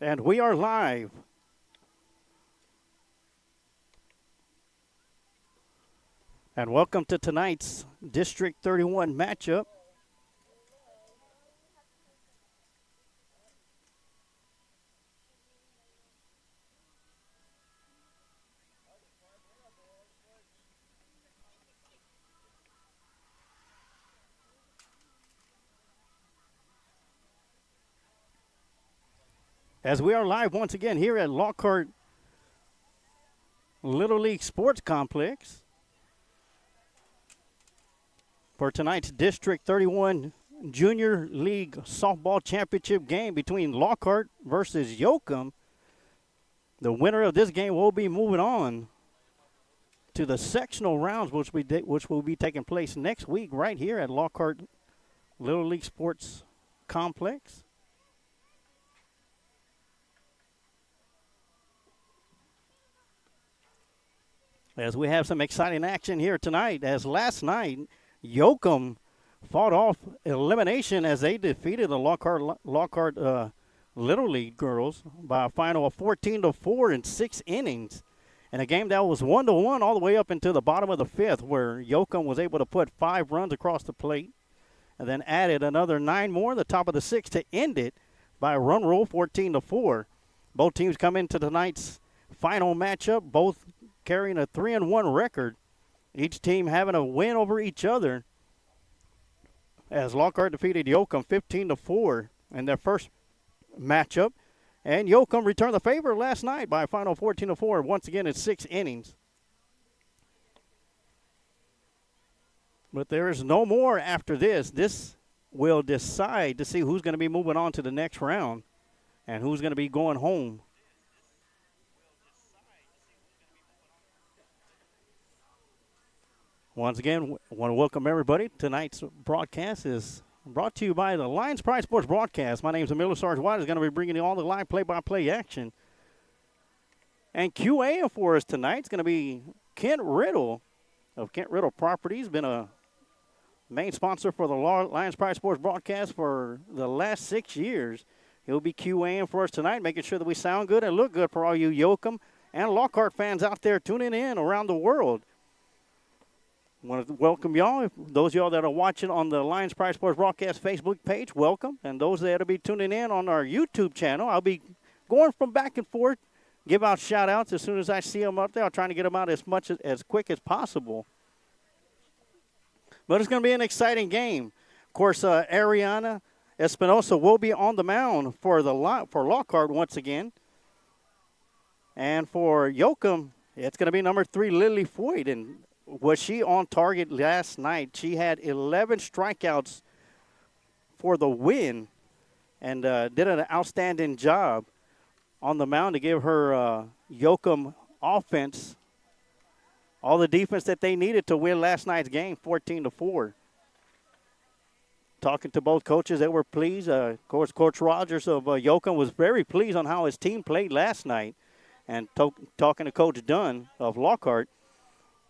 And we are live. And welcome to tonight's District 31 matchup. As we are live once again here at Lockhart Little League Sports Complex for tonight's District 31 Junior League Softball Championship game between Lockhart versus Yoakum. The winner of this game will be moving on to the sectional rounds, which will be taking place next week right here at Lockhart Little League Sports Complex. As we have some exciting action here tonight, as last night, Yoakum fought off elimination as they defeated the Lockhart Little League girls by a final of 14-4 in 6 innings. In a game that was 1-1 all the way up into the bottom of the 5th, where Yoakum was able to put 5 runs across the plate and then added another 9 more in the top of the 6th to end it by a run rule 14-4. Both teams come into tonight's final matchup, both carrying a 3-1 record, each team having a win over each other, as Lockhart defeated Yoakum 15-4 in their first matchup, and Yoakum returned the favor last night by a final 14-4 once again in 6 innings. But there is no more after this. This will decide to see who's going to be moving on to the next round and who's going to be going home. Once again, I want to welcome everybody. Tonight's broadcast is brought to you by the Lions Pride Sports Broadcast. My name is Emilio Sarge White. Is going to be bringing you all the live play-by-play action. And QA for us tonight is going to be Kent Riddle of Kent Riddle Properties. Been a main sponsor for the Lions Pride Sports Broadcast for the last 6 years. He'll be QAing for us tonight, making sure that we sound good and look good for all you Yoakum and Lockhart fans out there tuning in around the world. I want to welcome y'all. Those of y'all that are watching on the Lions Pride Sports Broadcast Facebook page, welcome. And those that will be tuning in on our YouTube channel, I'll be going from back and forth, give out shout-outs as soon as I see them up there. I'm trying to get them out as quick as possible. But it's going to be an exciting game. Of course, Ariana Espinosa will be on the mound for Lockhart once again. And for Yoakum, it's going to be number 3, Lily Foyt. And was she on target last night? She had 11 strikeouts for the win and did an outstanding job on the mound to give her Yoakum offense all the defense that they needed to win last night's game, 14-4. Talking to both coaches, they were pleased. Of course, Coach Rogers of Yoakum was very pleased on how his team played last night. And talking to Coach Dunn of Lockhart,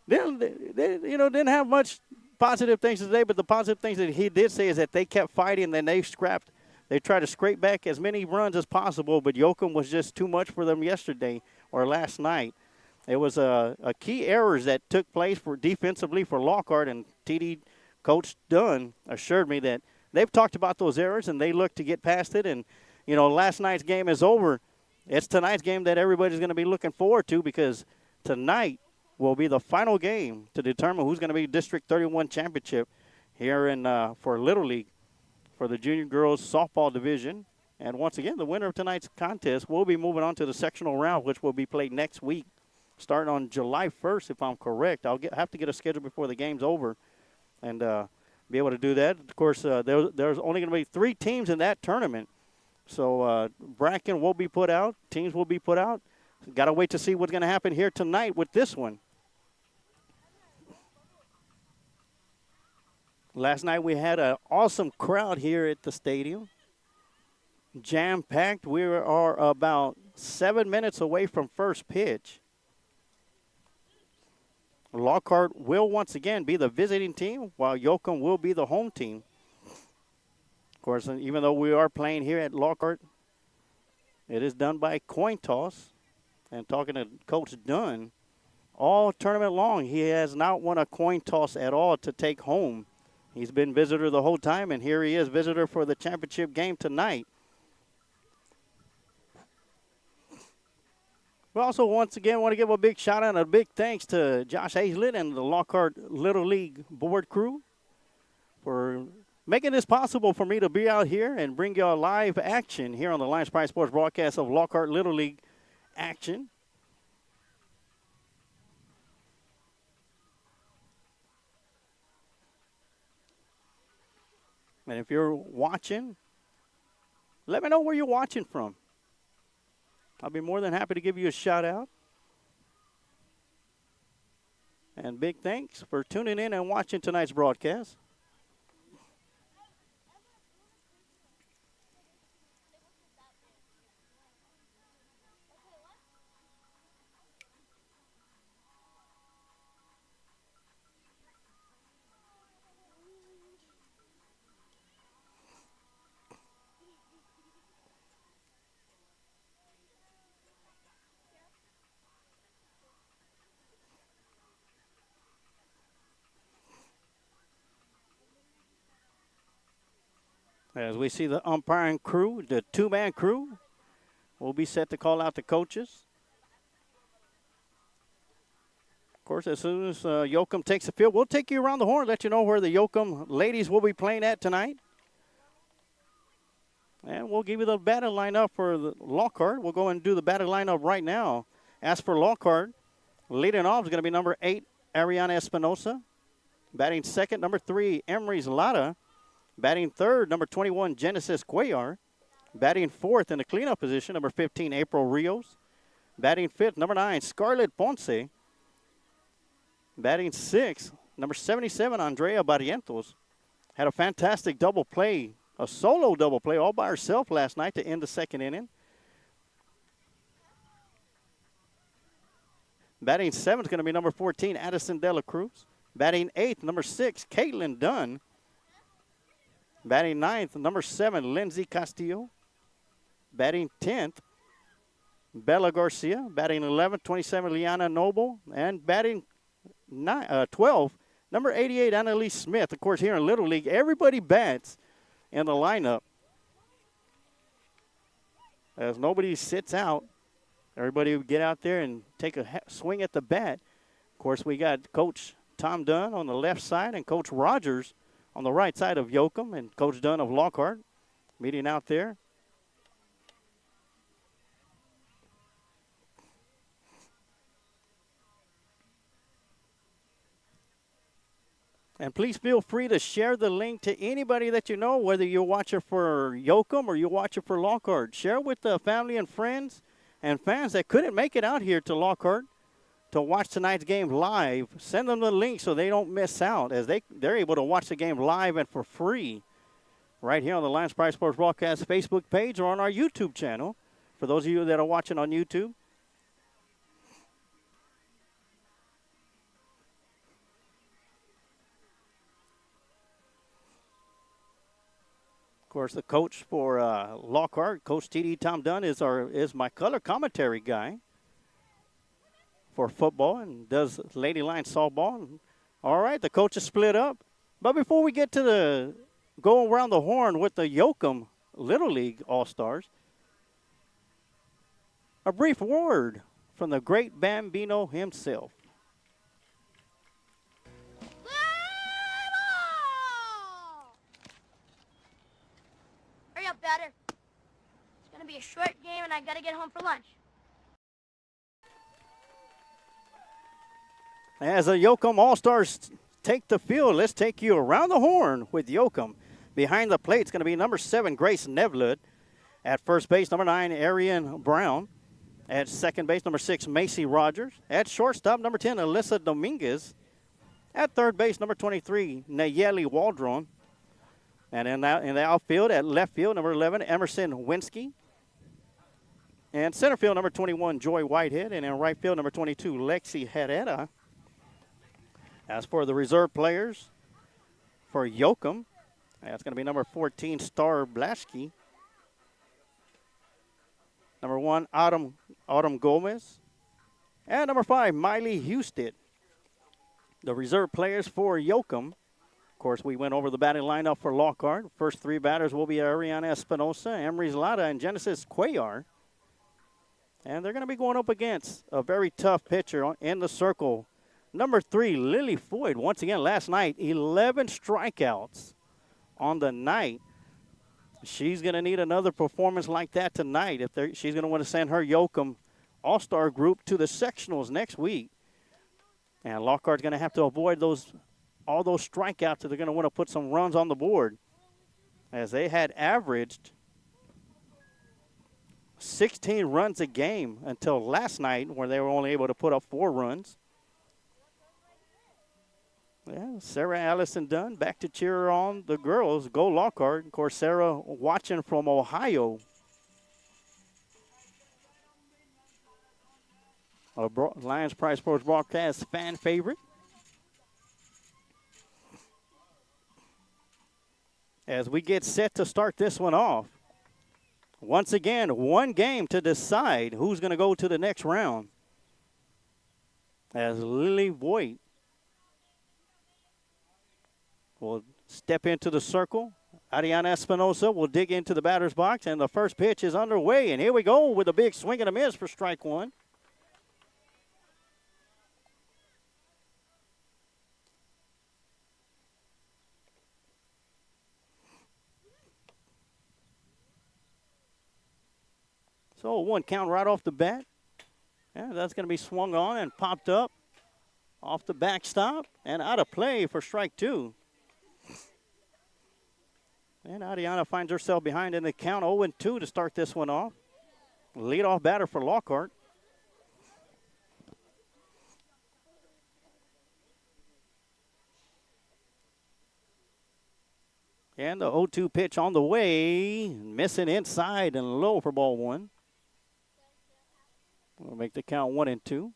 they didn't have much positive things to say, but the positive things that he did say is that they kept fighting, and they scrapped. They tried to scrape back as many runs as possible, but Yoakum was just too much for them yesterday or last night. It was a key errors that took place defensively for Lockhart, and TD Coach Dunn assured me that they've talked about those errors, and they look to get past it. And, last night's game is over. It's tonight's game that everybody's going to be looking forward to, because tonight will be the final game to determine who's going to be District 31 championship here for Little League for the Junior Girls Softball Division. And once again, the winner of tonight's contest will be moving on to the sectional round, which will be played next week, starting on July 1st, if I'm correct. I'll have to get a schedule before the game's over and be able to do that. Of course, there's only going to be 3 teams in that tournament. So bracket will be put out. Teams will be put out. Got to wait to see what's going to happen here tonight with this one. Last night we had an awesome crowd here at the stadium. Jam-packed. We are about 7 minutes away from first pitch. Lockhart will once again be the visiting team, while Yoakum will be the home team. Of course, even though we are playing here at Lockhart It is done by coin toss. And talking to Coach Dunn, all tournament long, he has not won a coin toss at all to take home. He's been visitor the whole time, and here he is, visitor for the championship game tonight. We also, once again, want to give a big shout out and a big thanks to Josh Hazlett and the Lockhart Little League board crew for making this possible for me to be out here and bring y'all live action here on the Lions Pride Sports broadcast of Lockhart Little League action. And if you're watching, let me know where you're watching from. I'll be more than happy to give you a shout out. And big thanks for tuning in and watching tonight's broadcast. As we see the umpiring crew, the two-man crew, will be set to call out the coaches. Of course, as soon as Yoakum takes the field, we'll take you around the horn, let you know where the Yoakum ladies will be playing at tonight. And we'll give you the batting lineup for the Lockhart. We'll go and do the batting lineup right now. As for Lockhart, leading off is going to be number 8, Ariana Espinosa. Batting second, number 3, Emery Zlata. Batting third, number 21, Genesis Cuellar. Batting fourth in the cleanup position, number 15, April Rios. Batting fifth, number 9, Scarlett Ponce. Batting sixth, number 77, Andrea Barrientos. Had a fantastic double play, a solo double play all by herself last night to end the second inning. Batting seventh is going to be number 14, Addison De La Cruz. Batting eighth, number 6, Caitlin Dunn. Batting ninth, number 7, Lindsay Castillo. Batting 10th, Bella Garcia. Batting 11th, 27, Liana Noble. And batting 12th, number 88, Annalise Smith. Of course, here in Little League, everybody bats in the lineup. As nobody sits out, everybody would get out there and take a swing at the bat. Of course, we got Coach Tom Dunn on the left side and Coach Rogers on the right side of Yoakum and Coach Dunn of Lockhart meeting out there. And please feel free to share the link to anybody that you know, whether you're watching for Yoakum or you're watching for Lockhart. Share with the family and friends and fans that couldn't make it out here to Lockhart to watch tonight's game live. Send them the link so they don't miss out, as they're able to watch the game live and for free right here on the Lions Pride Sports Broadcast Facebook page or on our YouTube channel for those of you that are watching on YouTube. Of course, the coach for Lockhart, Coach T.D. Tom Dunn, is my color commentary guy for football and does Lady Lions softball. All right, the coaches split up. But before we get to the go around the horn with the Yoakum Little League All-Stars, a brief word from the great Bambino himself. Hurry up, batter. It's going to be a short game, and I got to get home for lunch. As the Yoakum All-Stars take the field, let's take you around the horn with Yoakum. Behind the plate, it's going to be number 7, Grace Nevlud. At first base, number 9, Ariane Brown. At second base, number 6, Macy Rogers. At shortstop, number 10, Alyssa Dominguez. At third base, number 23, Nayeli Waldron. And in the outfield, at left field, number 11, Emerson Winsky. And center field, number 21, Joy Whitehead. And in right field, number 22, Lexi Herrera. As for the reserve players for Yoakum, that's going to be number 14, Star Blaschke. Number 1, Autumn Gomez. And number 5, Miley Houston. The reserve players for Yoakum. Of course, we went over the batting lineup for Lockhart. First 3 batters will be Ariana Espinosa, Emery Zlata, and Genesis Cuellar. And they're going to be going up against a very tough pitcher in the circle. Number 3, Lily Floyd. Once again, last night, 11 strikeouts on the night. She's going to need another performance like that tonight if she's going to want to send her Yoakum All-Star group to the sectionals next week. And Lockhart's going to have to avoid all those strikeouts if they're going to want to put some runs on the board, as they had averaged 16 runs a game until last night, where they were only able to put up 4 runs. Yeah, Sarah Allison Dunn back to cheer on the girls. Go Lockhart. Of course, Sarah watching from Ohio. A Lions Pride Sports broadcast fan favorite. As we get set to start this one off. Once again, 1 game to decide who's going to go to the next round. As Lily Voigt will step into the circle. Ariana Espinosa will dig into the batter's box, and the first pitch is underway. And here we go with a big swing and a miss for strike 1. So 1 count right off the bat. Yeah, that's going to be swung on and popped up off the backstop and out of play for strike 2. And Ariana finds herself behind in the count, 0-2 to start this one off. Leadoff batter for Lockhart. And the 0-2 pitch on the way, missing inside and low for ball 1. We'll make the count 1-2.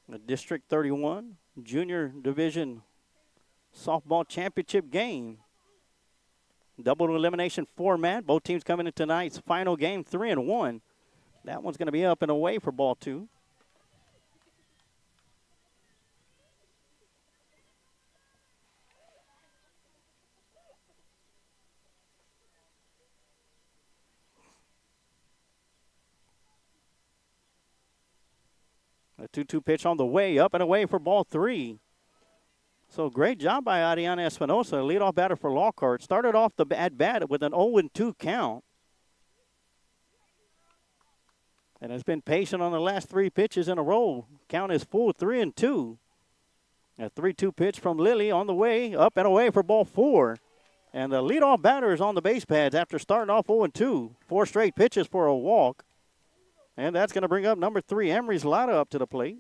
The District 31 Junior Division Softball Championship game. Double elimination format. Both teams coming in tonight's final game, 3-1. That one's going to be up and away for ball 2. A 2-2 pitch on the way, up and away for ball 3. So great job by Ariana Espinosa, leadoff batter for Lockhart. Started off the at-bat with an 0-2 count. And has been patient on the last 3 pitches in a row. Count is full, 3-2. A 3-2 pitch from Lily on the way, up and away for ball 4. And the leadoff batter is on the base pads after starting off 0-2. 4 straight pitches for a walk. And that's going to bring up number 3, Emery Zlata, up to the plate.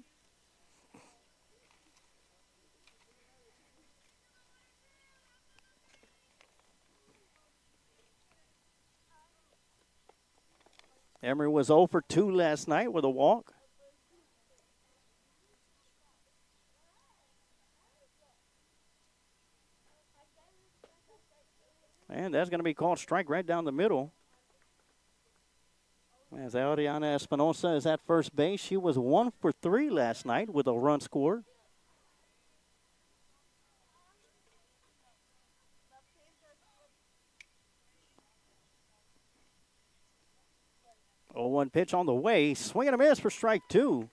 Emery was 0 for 2 last night with a walk. And that's going to be called strike right down the middle. As Ariana Espinosa is at first base, she was 1 for 3 last night with a run scored. Oh, 1 pitch on the way, swing and a miss for strike 2.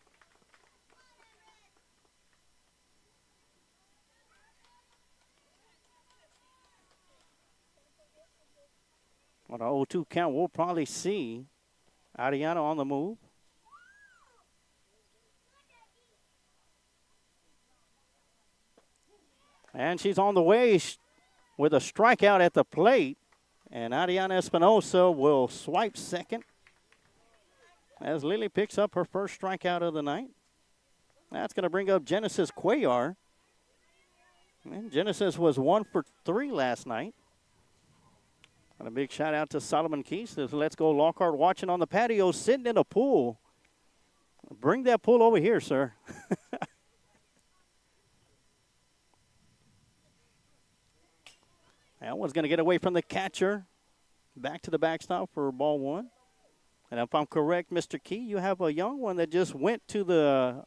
On an 0-2 count, we'll probably see Ariana on the move. And she's on the way with a strikeout at the plate. And Ariana Espinosa will swipe second as Lily picks up her first strikeout of the night. That's going to bring up Genesis Cuellar. And Genesis was 1 for 3 last night. And a big shout out to Solomon Keys. Says, let's go Lockhart watching on the patio, sitting in a pool. Bring that pool over here, sir. That one's going to get away from the catcher. Back to the backstop for ball one. And if I'm correct, Mr. Key, you have a young one that just went to the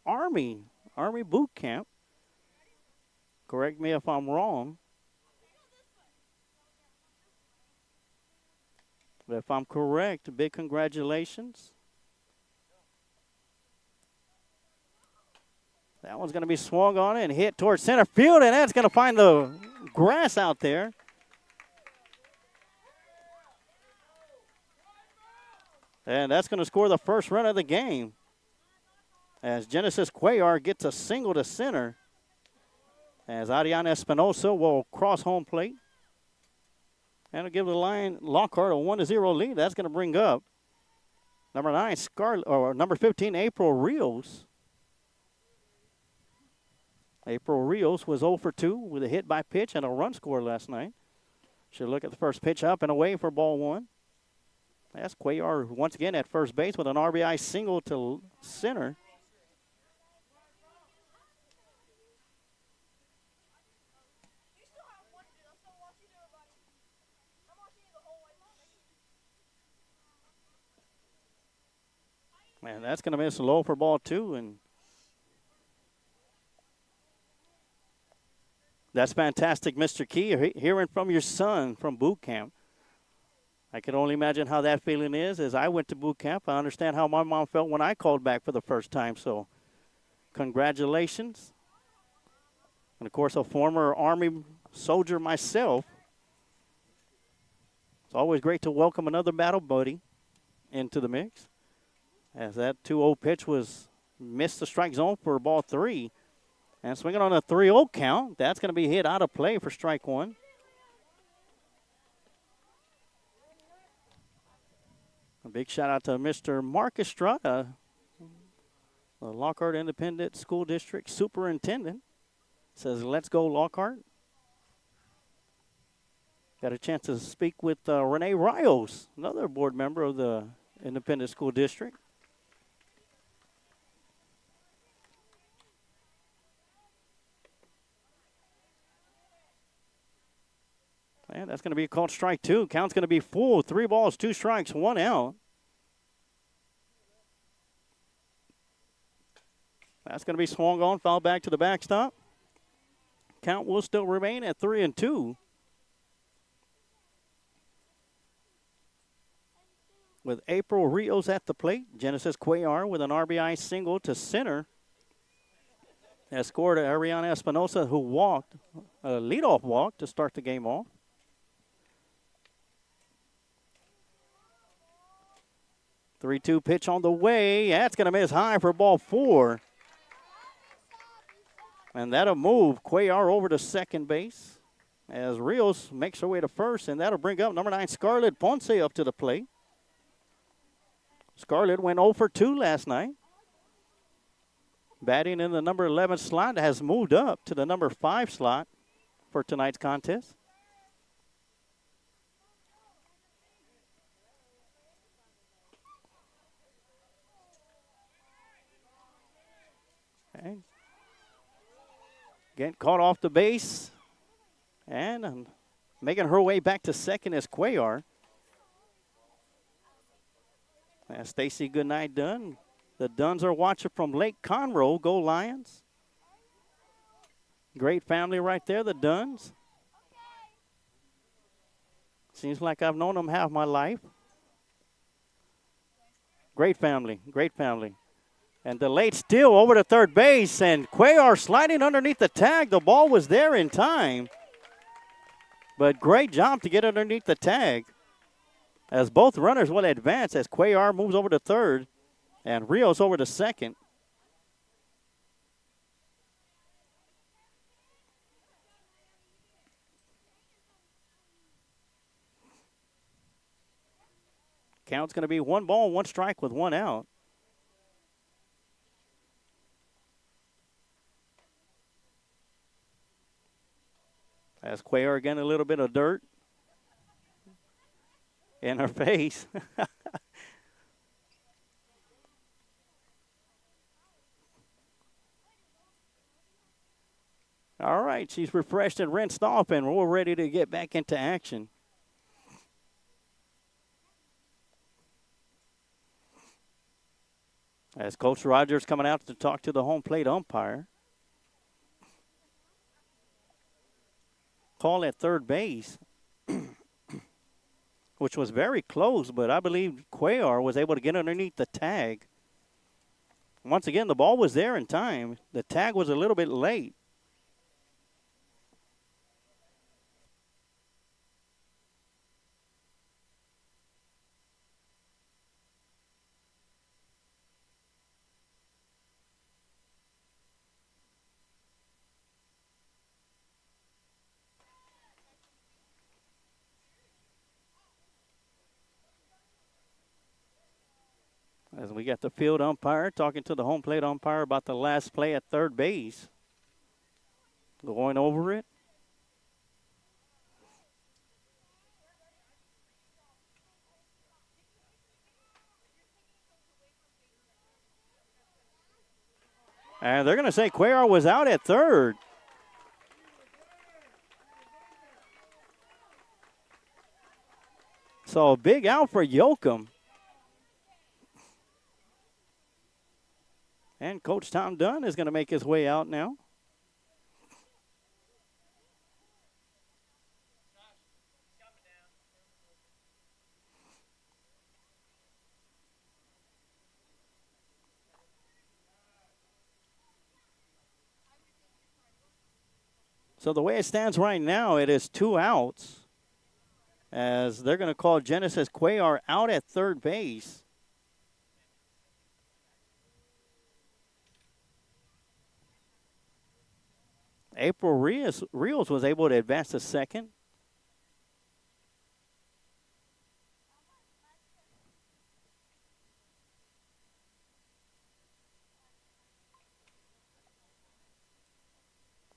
Army boot camp. Correct me if I'm wrong. But if I'm correct, big congratulations. That one's going to be swung on and hit towards center field, and that's going to find the grass out there. And that's going to score the first run of the game as Genesis Cuellar gets a single to center as Adriana Espinosa will cross home plate. And it'll give the Lockhart a 1-0 lead. That's going to bring up number 15, April Rios. April Rios was 0 for 2 with a hit by pitch and a run score last night. Should look at the first pitch up and away for ball one. That's Cuellar once again at first base with an RBI single to center. Man, that's going to miss low for ball two, and that's fantastic, Mr. Key, hearing from your son from boot camp. I can only imagine how that feeling is. As I went to boot camp, I understand how my mom felt when I called back for the first time. So congratulations. And, of course, a former Army soldier myself. It's always great to welcome another battle buddy into the mix. As that 2-0 pitch was missed the strike zone for ball three. And swinging on a 3-0 count. That's going to be hit out of play for strike one. A big shout out to Mr. Mark Estrada, the Lockhart Independent School District Superintendent. Says, let's go, Lockhart. Got a chance to speak with Renee Rios, another board member of the Independent School District. And that's going to be called strike two. Count's going to be full. 3 balls, 2 strikes, 1 out. That's going to be swung on, foul back to the backstop. Count will still remain at 3-2. With April Rios at the plate, Genesis Cuellar with an RBI single to center. Has scored Ariana Espinosa, who walked, a leadoff walk to start the game off. The 3-2 pitch on the way. That's going to miss high for ball 4. And that'll move Cuellar over to second base as Rios makes her way to first, and that'll bring up number 9, Scarlett Ponce up to the plate. Scarlett went 0 for 2 last night. Batting in the number 11 slot, has moved up to the number 5 slot for tonight's contest. Okay. Getting caught off the base. And making her way back to second is Cuellar. Stacy Goodnight Dunn. The Dunns are watching from Lake Conroe. Go Lions. Great family right there, the Dunns. Seems like I've known them half my life. Great family, great family. And the late steal over to third base, and Cuellar sliding underneath the tag. The ball was there in time. But great job to get underneath the tag. As both runners will advance as Cuellar moves over to third and Rios over to second. Count's going to be 1 ball, 1 strike with 1 out. As Cuellar again, a little bit of dirt in her face. All right, she's refreshed and rinsed off, and we're ready to get back into action. As Coach Rogers coming out to talk to the home plate umpire. Call at third base, which was very close, but I believe Cuellar was able to get underneath the tag. Once again, the ball was there in time. The tag was a little bit late. As we got the field umpire talking to the home plate umpire about the last play at third base. Going over it. And they're going to say Cuellar was out at third. So a big out for Yoakum. And Coach Tom Dunn is going to make his way out now. So the way it stands right now, it is 2 outs. As they're going to call Genesis Cuellar out at third base. April Rios was able to advance to second.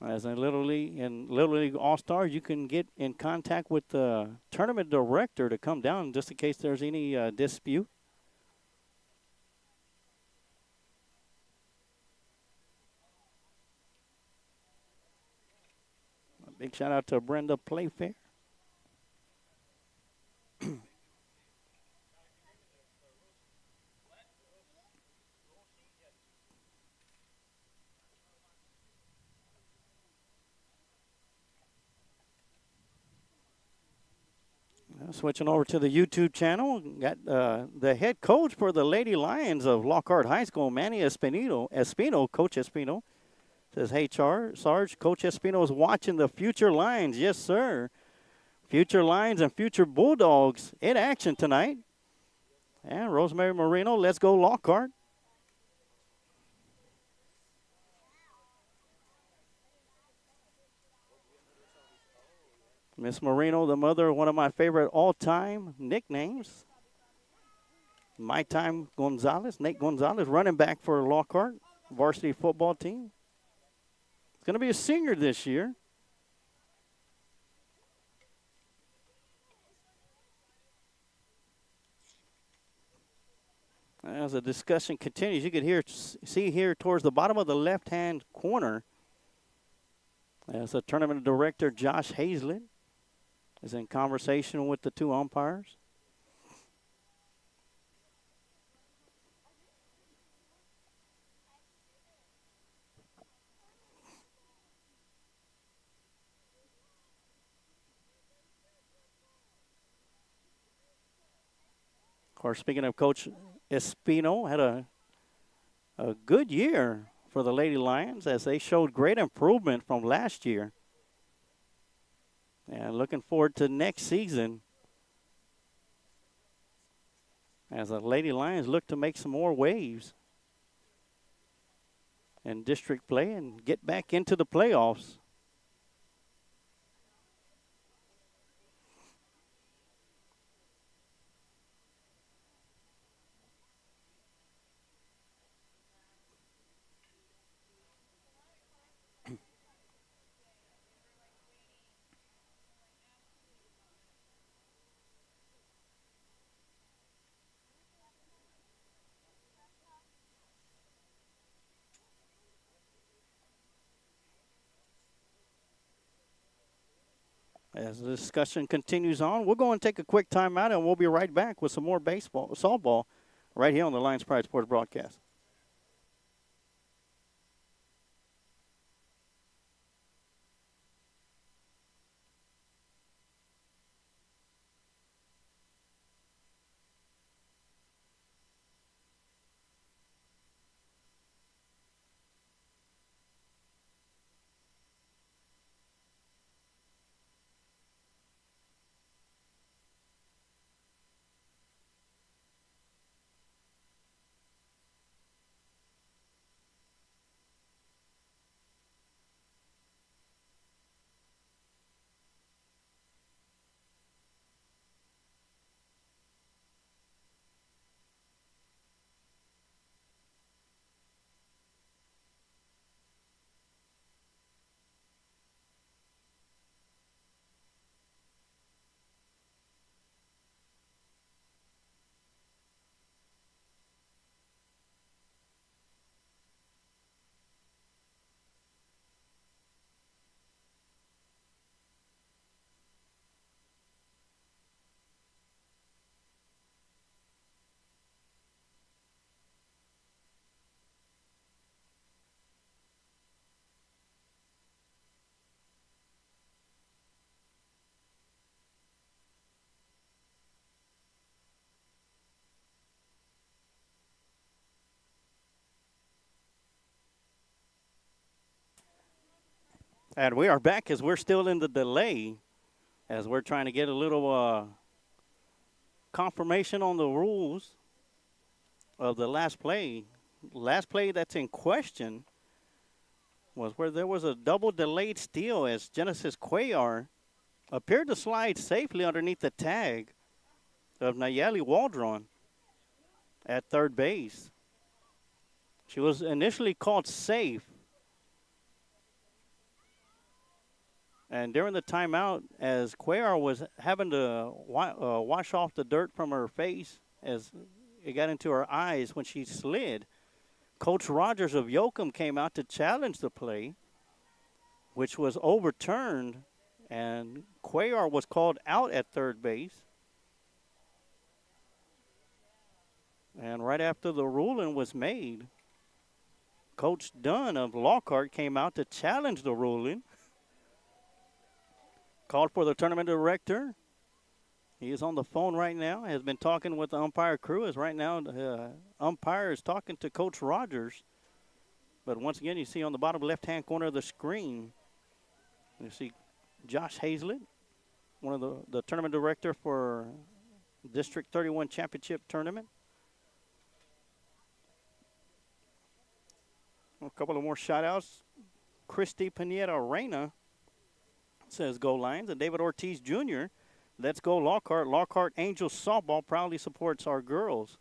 As in Little League All-Stars, you can get in contact with the tournament director to come down just in case there's any dispute. A big shout out to Brenda Playfair. Switching over to the YouTube channel, got the head coach for the Lady Lions of Lockhart High School, Manny Espino, Coach Espino, says, hey, Sarge, Coach Espino is watching the future Lions. Yes, sir. Future Lions and future Bulldogs in action tonight. And Rosemary Marino, let's go Lockhart. Miss Marino, the mother of one of my favorite all-time nicknames, My Time Gonzalez, Nate Gonzalez, running back for Lockhart, varsity football team. It's going to be a senior this year. As the discussion continues, you can see here towards the bottom of the left-hand corner, as the tournament director, Josh Hazlett, is in conversation with the two umpires. Of course, speaking of Coach Espino, had a good year for the Lady Lions as they showed great improvement from last year. And looking forward to next season as the Lady Lions look to make some more waves in district play and get back into the playoffs. As the discussion continues on, we'll go and take a quick timeout, and we'll be right back with some more baseball, softball, right here on the Lions Pride Sports broadcast. And we are back as we're still in the delay, as we're trying to get a little confirmation on the rules of the last play. Last play that's in question was where there was a double delayed steal as Genesis Cuellar appeared to slide safely underneath the tag of Nayeli Waldron at third base. She was initially called safe. And during the timeout, as Cuellar was having to wash off the dirt from her face as it got into her eyes when she slid, Coach Rogers of Yoakum came out to challenge the play, which was overturned, and Cuellar was called out at third base. And right after the ruling was made, Coach Dunn of Lockhart came out to challenge the ruling. Called for the tournament director. He is on the phone right now. Has been talking with the umpire crew. As right now, the umpire is talking to Coach Rogers. But once again, you see on the bottom left-hand corner of the screen, you see Josh Hazlett, one of the tournament director for District 31 Championship Tournament. A couple of more shout-outs. Christy Pineda Reyna says go Lions, and David Ortiz Jr., let's go Lockhart. Lockhart Angels softball proudly supports our girls.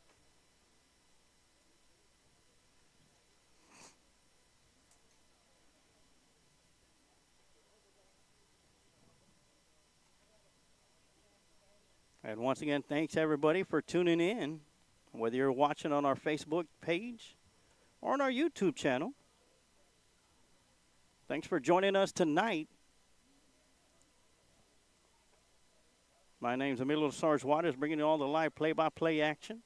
And once again, thanks everybody for tuning in, whether you're watching on our Facebook page or on our YouTube channel. Thanks for joining us tonight. My name's Emilio Sarge Waters, bringing you all the live play-by-play action.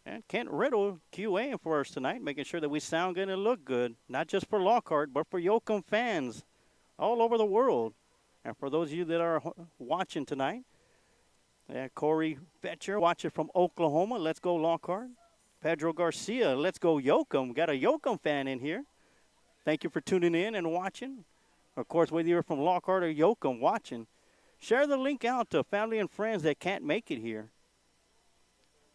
And Kent Riddle QAing for us tonight, making sure that we sound good and look good, not just for Lockhart, but for Yoakum fans all over the world. And for those of you that are watching tonight, Corey Fetcher watching from Oklahoma, let's go Lockhart. Pedro Garcia, let's go Yoakum. Got a Yoakum fan in here. Thank you for tuning in and watching. Of course, whether you're from Lockhart or Yoakum watching, share the link out to family and friends that can't make it here,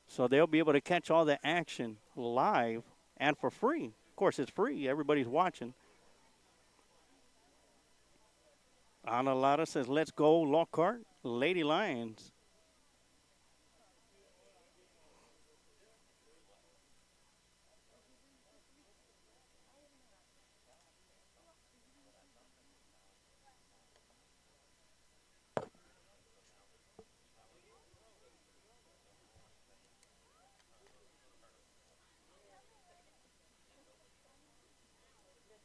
so they'll be able to catch all the action live and for free. Of course, it's free. Everybody's watching. Ana Lara says, let's go Lockhart, Lady Lions.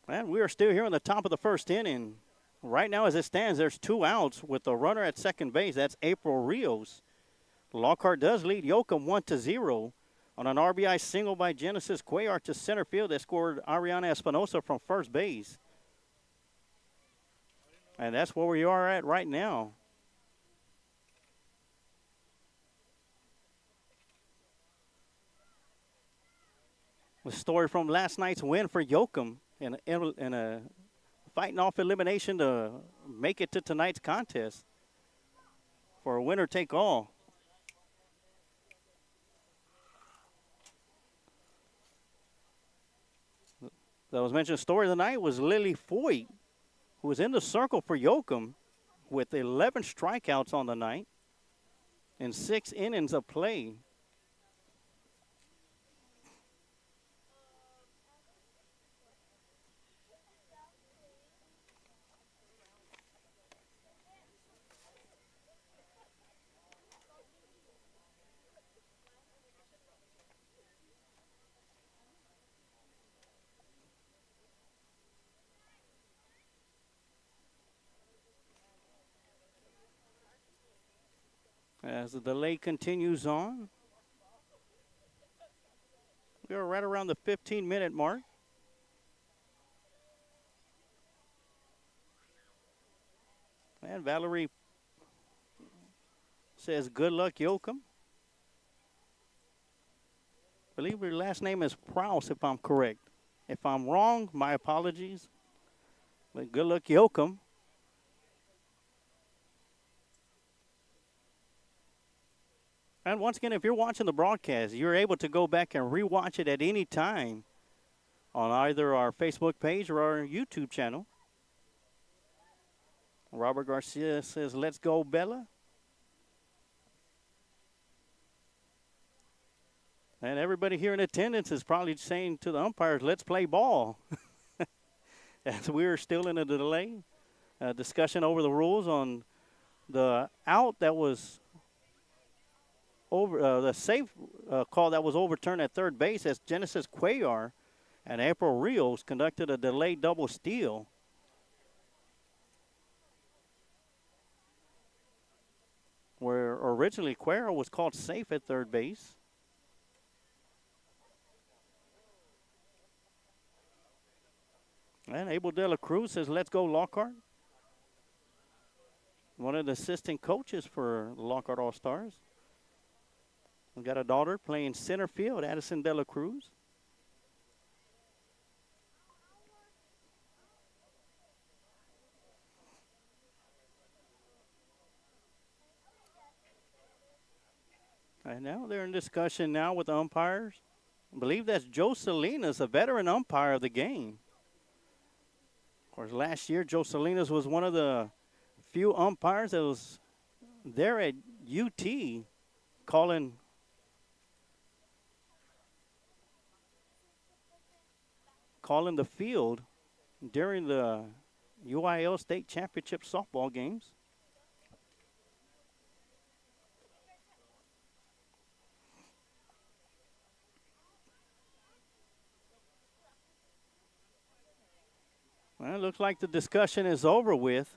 And we are still here on the top of the first inning. Right now, as it stands, there's 2 outs with the runner at second base. That's April Rios. Lockhart does lead Yoakum 1-0 on an RBI single by Genesis Cuellar to center field that scored Ariana Espinosa from first base. And that's where we are at right now. The story from last night's win for Yoakum in a fighting off elimination to make it to tonight's contest for a winner take all. That was mentioned. Story of the night was Lily Foyt, who was in the circle for Yoakum with 11 strikeouts on the night in 6 innings of play. As the delay continues on, we are right around the 15-minute mark. And Valerie says, good luck, Yoakum. I believe her last name is Prowse, if I'm correct. If I'm wrong, my apologies. But good luck, Yoakum. And once again, if you're watching the broadcast, you're able to go back and rewatch it at any time on either our Facebook page or our YouTube channel. Robert Garcia says, let's go, Bella. And everybody here in attendance is probably saying to the umpires, let's play ball. As we're still in a delay discussion over the rules on the out that was over, the safe call that was overturned at third base as Genesis Cuellar and April Rios conducted a delayed double steal. Where originally Cuellar was called safe at third base. And Abel De La Cruz says, let's go, Lockhart. One of the assistant coaches for Lockhart All-Stars. We've got a daughter playing center field, Addison De La Cruz. And now they're in discussion now with the umpires. I believe that's Joe Salinas, a veteran umpire of the game. Of course, last year, Joe Salinas was one of the few umpires that was there at UT calling the field during the UIL State Championship softball games. Well, it looks like the discussion is over with.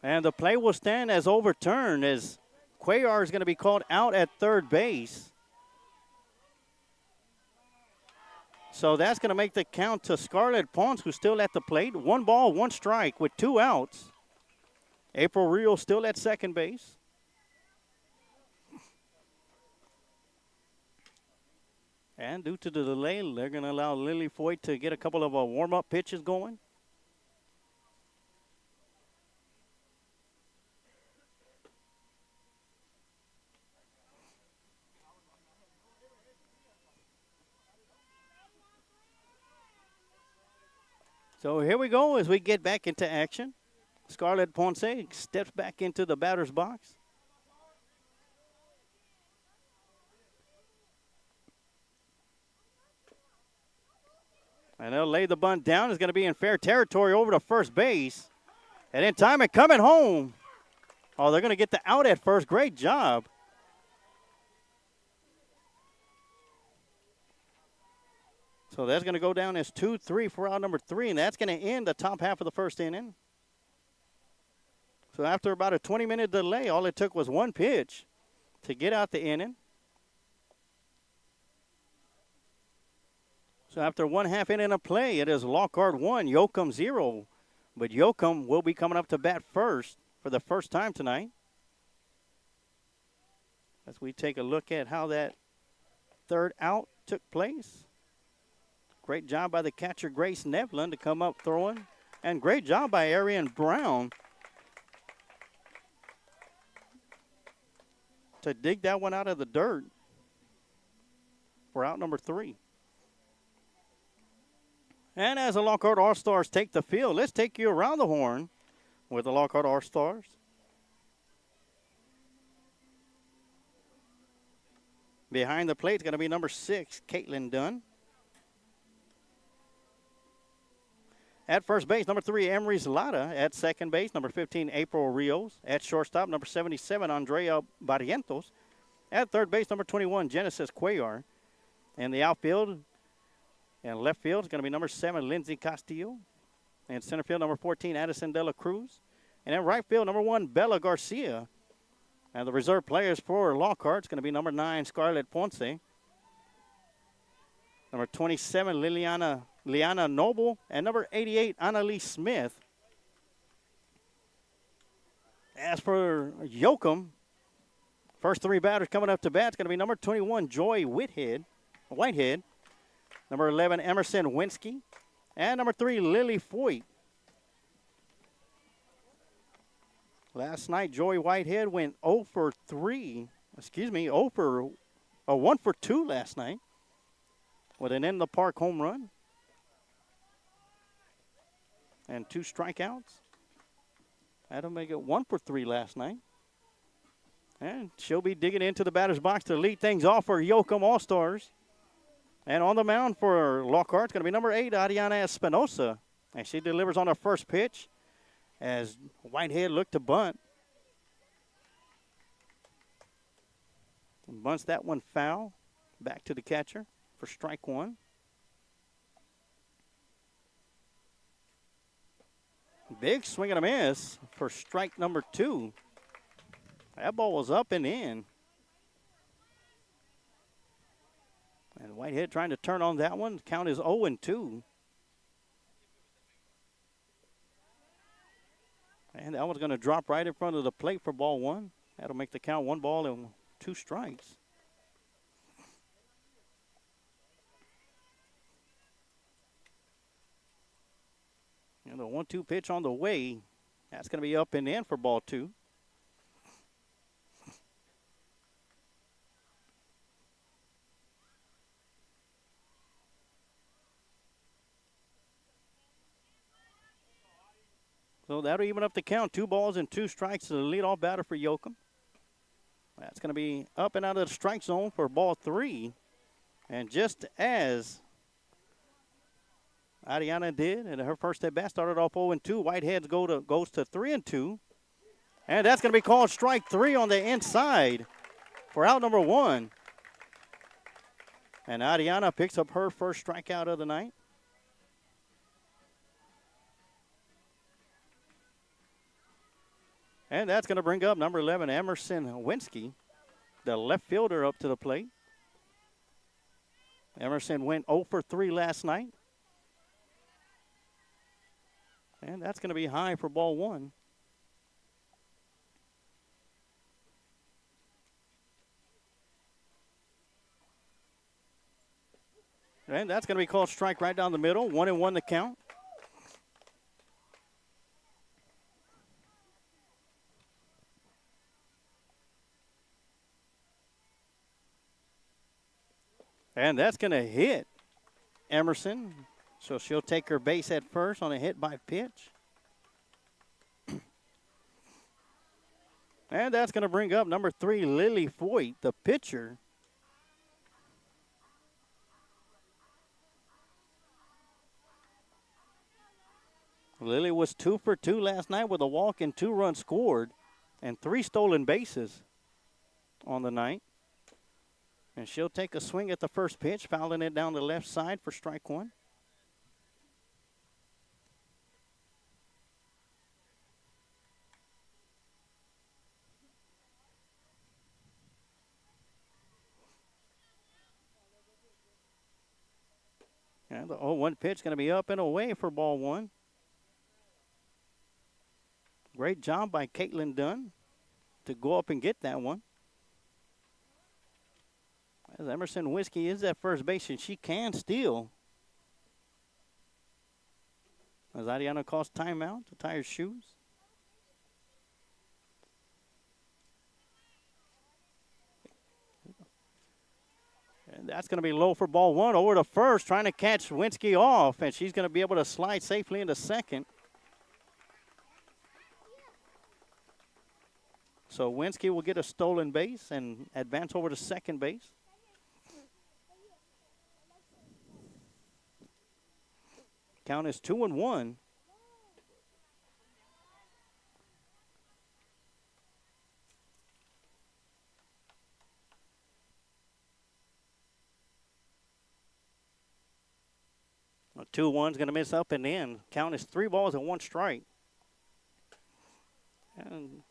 And the play will stand as overturned as Cuellar is going to be called out at third base. So that's going to make the count to Scarlett Pons, who's still at the plate. 1 ball, 1 strike with 2 outs. April Rios still at second base. And due to the delay, they're going to allow Lily Foyt to get a couple of warm-up pitches going. So here we go as we get back into action. Scarlett Ponce steps back into the batter's box. And they'll lay the bunt down. It's going to be in fair territory over to first base. And in time and coming home. Oh, they're going to get the out at first. Great job. So that's going to go down as 2-3 for out number 3, and that's going to end the top half of the first inning. So after about a 20-minute delay, all it took was one pitch to get out the inning. So after 1/2 inning of play, it is Lockhart 1, Yoakum 0. But Yoakum will be coming up to bat first for the first time tonight. As we take a look at how that third out took place. Great job by the catcher, Grace Nevlin, to come up throwing. And great job by Arian Brown to dig that one out of the dirt for out number 3. And as the Lockhart All-Stars take the field, let's take you around the horn with the Lockhart All-Stars. Behind the plate is going to be number 6, Caitlin Dunn. At first base, number 3, Emery Zlata. At second base, number 15, April Rios. At shortstop, number 77, Andrea Barrientos. At third base, number 21, Genesis Cuellar. In the outfield and left field is going to be number 7, Lindsay Castillo. And center field, number 14, Addison De La Cruz. And in right field, number 1, Bella Garcia. And the reserve players for Lockhart is going to be number 9, Scarlett Ponce. Number 27, Liana Noble. And number 88, Annalise Smith. As for Yoakum, first 3 batters coming up to bat is going to be number 21, Joy Whitehead. Number 11, Emerson Winsky. And number 3, Lily Foyt. Last night, Joy Whitehead went 1 for 2 last night with an in-the-park home run and 2 strikeouts. That'll make it 1 for 3 last night. And she'll be digging into the batter's box to lead things off for Yoakum All-Stars. And on the mound for Lockhart is going to be number 8, Ariana Espinosa. And she delivers on her first pitch as Whitehead looked to bunt. And bunts that one foul. Back to the catcher for strike 1. Big swing and a miss for strike number 2. That ball was up and in. And Whitehead trying to turn on that one. Count is 0-2. And that one's going to drop right in front of the plate for ball 1. That'll make the count 1 ball and 2 strikes. And the 1-2 pitch on the way. That's going to be up and in for ball 2. So that'll even up the count. 2 balls and 2 strikes to the leadoff batter for Yoakum. That's going to be up and out of the strike zone for ball 3. And just as Ariana did, and her first at bat started off 0-2, Whitehead goes to 3-2. And that's going to be called strike 3 on the inside for out number 1. And Ariana picks up her first strikeout of the night. And that's going to bring up number 11, Emerson Winsky, the left fielder, up to the plate. Emerson went 0 for 3 last night. And that's going to be high for ball 1. And that's going to be called strike right down the middle. 1-1 the count. And that's going to hit Emerson. So she'll take her base at first on a hit by pitch. And that's going to bring up number 3, Lily Foyt, the pitcher. Lily was 2 for 2 last night with a walk and 2 runs scored and 3 stolen bases on the night. And she'll take a swing at the first pitch, fouling it down the left side for strike one. And the 0-1 pitch going to be up and away for ball one. Great job by Caitlin Dunn to go up and get that one. As Emerson Whiskey is at first base, and she can steal. As Ariana calls timeout to tie her shoes. And that's going to be low for ball one. Over to first, trying to catch Winsky off, and she's going to be able to slide safely into second. So Winsky will get a stolen base and advance over to second base. Count is 2-1. A 2-1's going to miss up and in. Count is 3 balls and 1 strike. And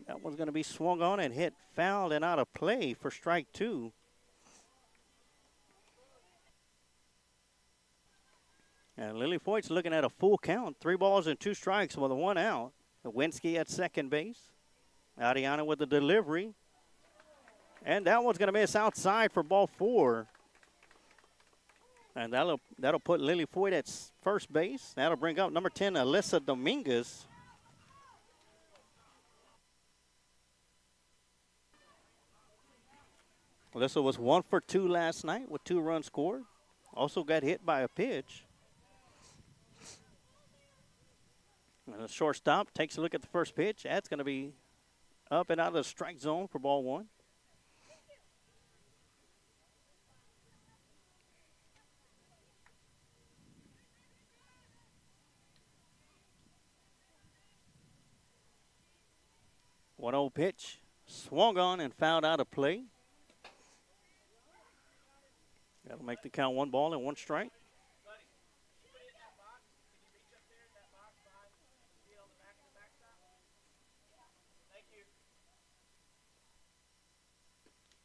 that one's going to be swung on and hit fouled and out of play for strike 2. And Lily Foyt's looking at a full count. 3 balls and 2 strikes with 1 out. Lewinsky at second base. Ariana with the delivery. And that one's going to miss outside for ball 4. And that'll put Lily Foyt at first base. That'll bring up number 10, Alyssa Dominguez. Alyssa was 1 for 2 last night with 2 runs scored. Also got hit by a pitch. And the shortstop takes a look at the first pitch. That's going to be up and out of the strike zone for ball 1. One old pitch, swung on and fouled out of play. That'll make the count 1 ball and 1 strike.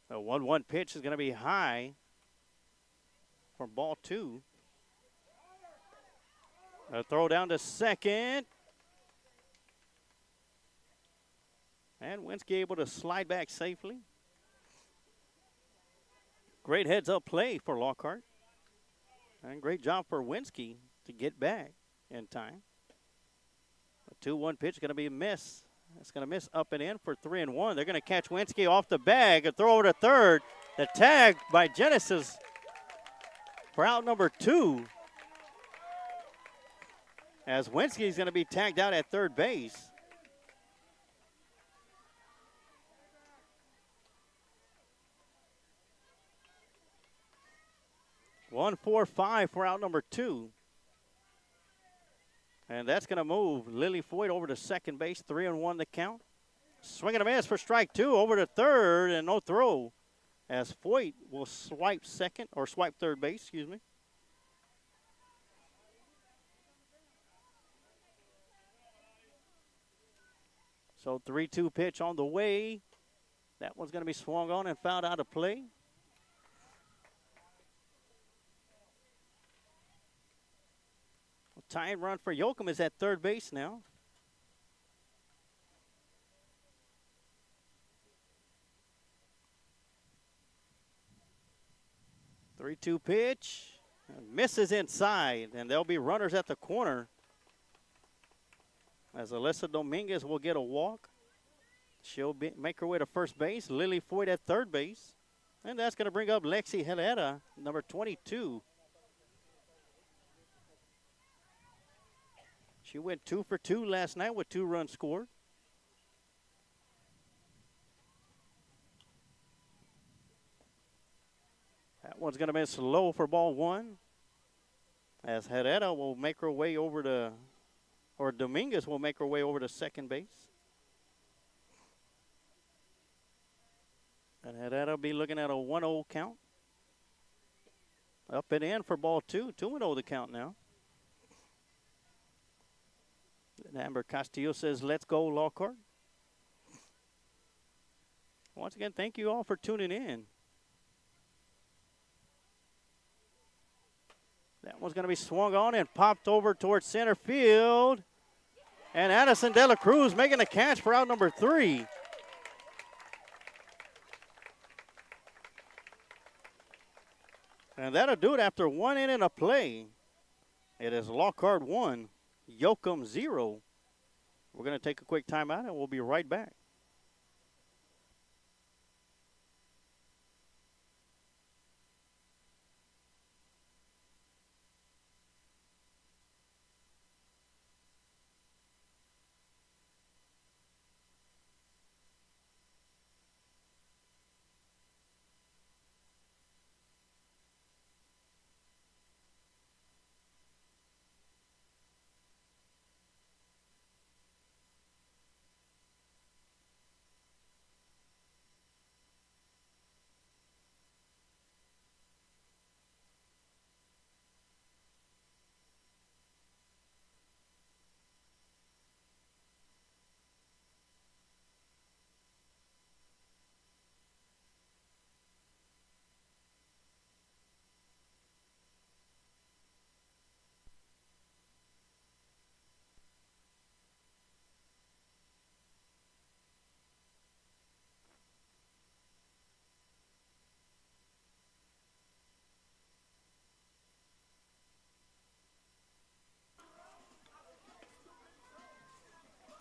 The 1-1 pitch is going to be high for ball 2. A throw down to second. And Winsky able to slide back safely. Great heads-up play for Lockhart. And great job for Winsky to get back in time. A 2-1 pitch is going to be a miss. It's going to miss up and in for 3-1. They're going to catch Winsky off the bag. A throw over to third. The tag by Genesis for out number 2. As Winsky is going to be tagged out at third base. One, 4-5 for out number 2. And that's going to move Lily Foyt over to second base. 3-1 the count. Swing and a miss for strike 2 over to third and no throw. As Foyt will swipe third base, excuse me. So 3-2 pitch on the way. That one's going to be swung on and fouled out of play. Tying run for Yoakum is at third base now. Three-two pitch. Misses inside, and there'll be runners at the corner. As Alyssa Dominguez will get a walk. She'll make her way to first base. Lily Foyt at third base. And that's going to bring up Lexi Helera, number 22. She went 2 for 2 last night with 2 runs scored. That one's going to miss low for ball 1. As Herrera will make her way over to, or Dominguez will make her way over to second base. And that'll be looking at a 1-0 count. Up and in for ball two. 2-0 the count now. And Amber Castillo says, let's go, Lockhart. Once again, thank you all for tuning in. That one's going to be swung on and popped over towards center field. And Addison De La Cruz making a catch for out number 3. And that'll do it after 1 inning of play. It is Lockhart 1, Yoakum 0. We're going to take a quick timeout and we'll be right back.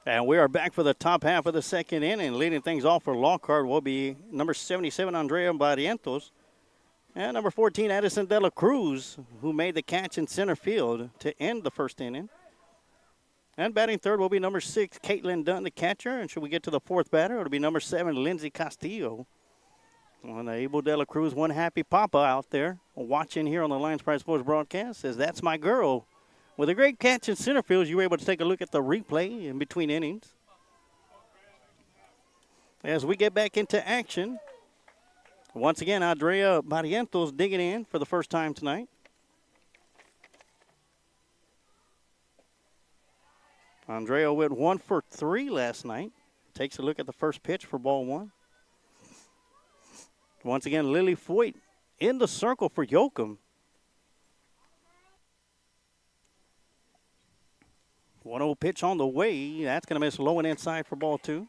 And we are back for the top half of the second inning. Leading things off for Lockhart will be number 77, Andrea Barrientos, and number 14, Addison De La Cruz, who made the catch in center field to end the first inning. And batting third will be number 6, Caitlin Dunn, the catcher. And should we get to the fourth batter, it'll be number 7, Lindsay Castillo. On the Abel De La Cruz, one happy papa out there watching here on the Lions Pride Sports broadcast says, that's my girl. With a great catch in center field, you were able to take a look at the replay in between innings. As we get back into action, once again, Andrea Barrientos digging in for the first time tonight. Andrea went 1 for 3 last night. Takes a look at the first pitch for ball 1. Once again, Lily Foyt in the circle for Yoakum. 1-0 pitch on the way. That's going to miss low and inside for ball 2.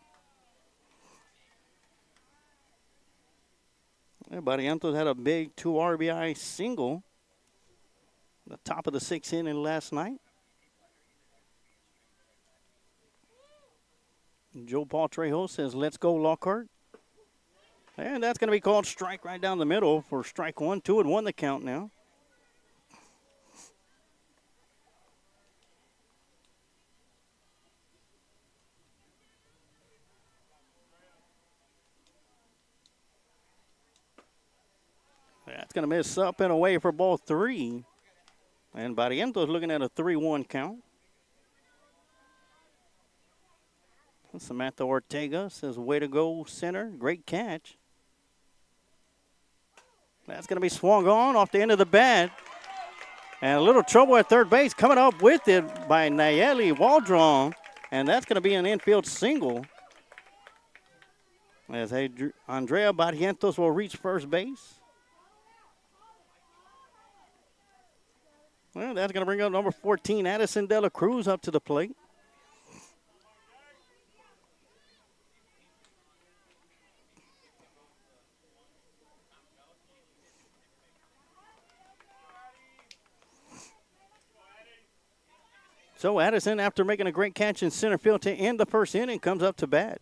Barrientos had a big 2 RBI single. The top of the 6th inning last night. Joe Paul Trejo says, let's go, Lockhart. And that's going to be called strike right down the middle for strike 1. 2-1 the count now. That's going to miss up and away for ball 3. And Barrientos looking at a 3-1 count. Samantha Ortega says, way to go, center. Great catch. That's going to be swung on off the end of the bat. And a little trouble at third base. Coming up with it by Nayeli Waldron. And that's going to be an infield single. As Andrea Barrientos will reach first base. Well, that's going to bring up number 14, Addison De La Cruz, up to the plate. So Addison, after making a great catch in center field to end the first inning, comes up to bat.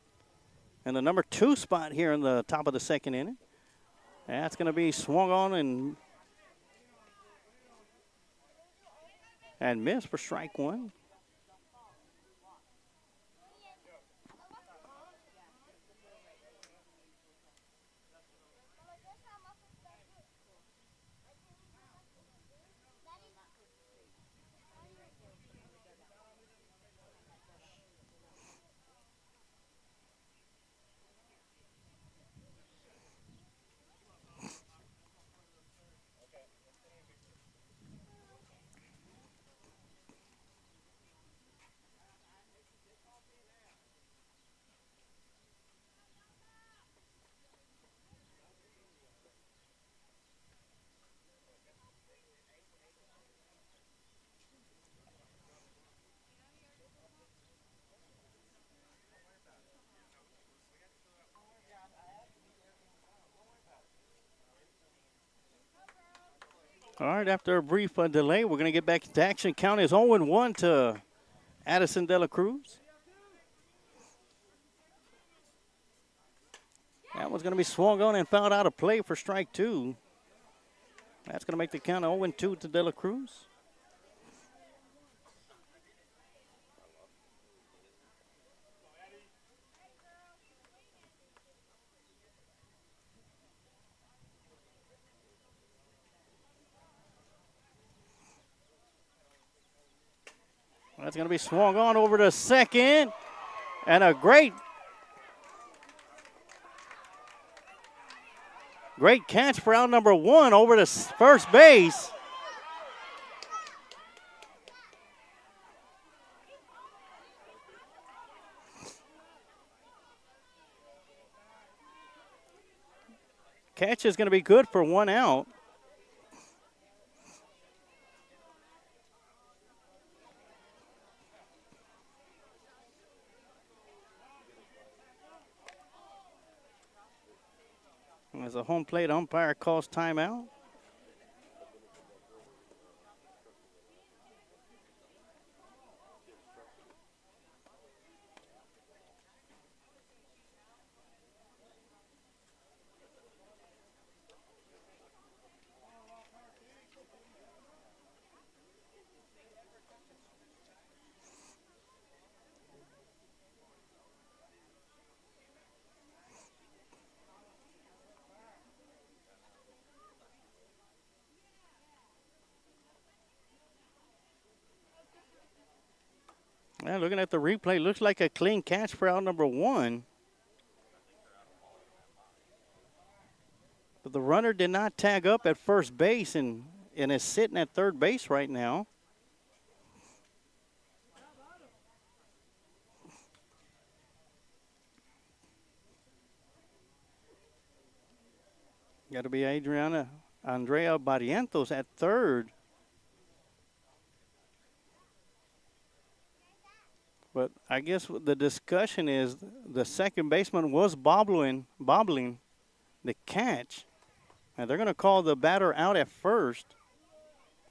And the number 2 spot here in the top of the second inning. That's going to be swung on and missed for strike 1. All right, after a brief delay, we're going to get back into action. Count is 0-1 to Addison De La Cruz. That one's going to be swung on and fouled out of play for strike 2. That's going to make the count 0-2 to De La Cruz. That's going to be swung on over to second. And a great catch for out number 1 over to first base. Catch is going to be good for 1 out. As a home plate umpire calls timeout. Yeah, looking at the replay, looks like a clean catch for out number 1. But the runner did not tag up at first base and is sitting at third base right now. Got to be Andrea Barrientos at third. But I guess the discussion is the second baseman was bobbling the catch. And they're going to call the batter out at first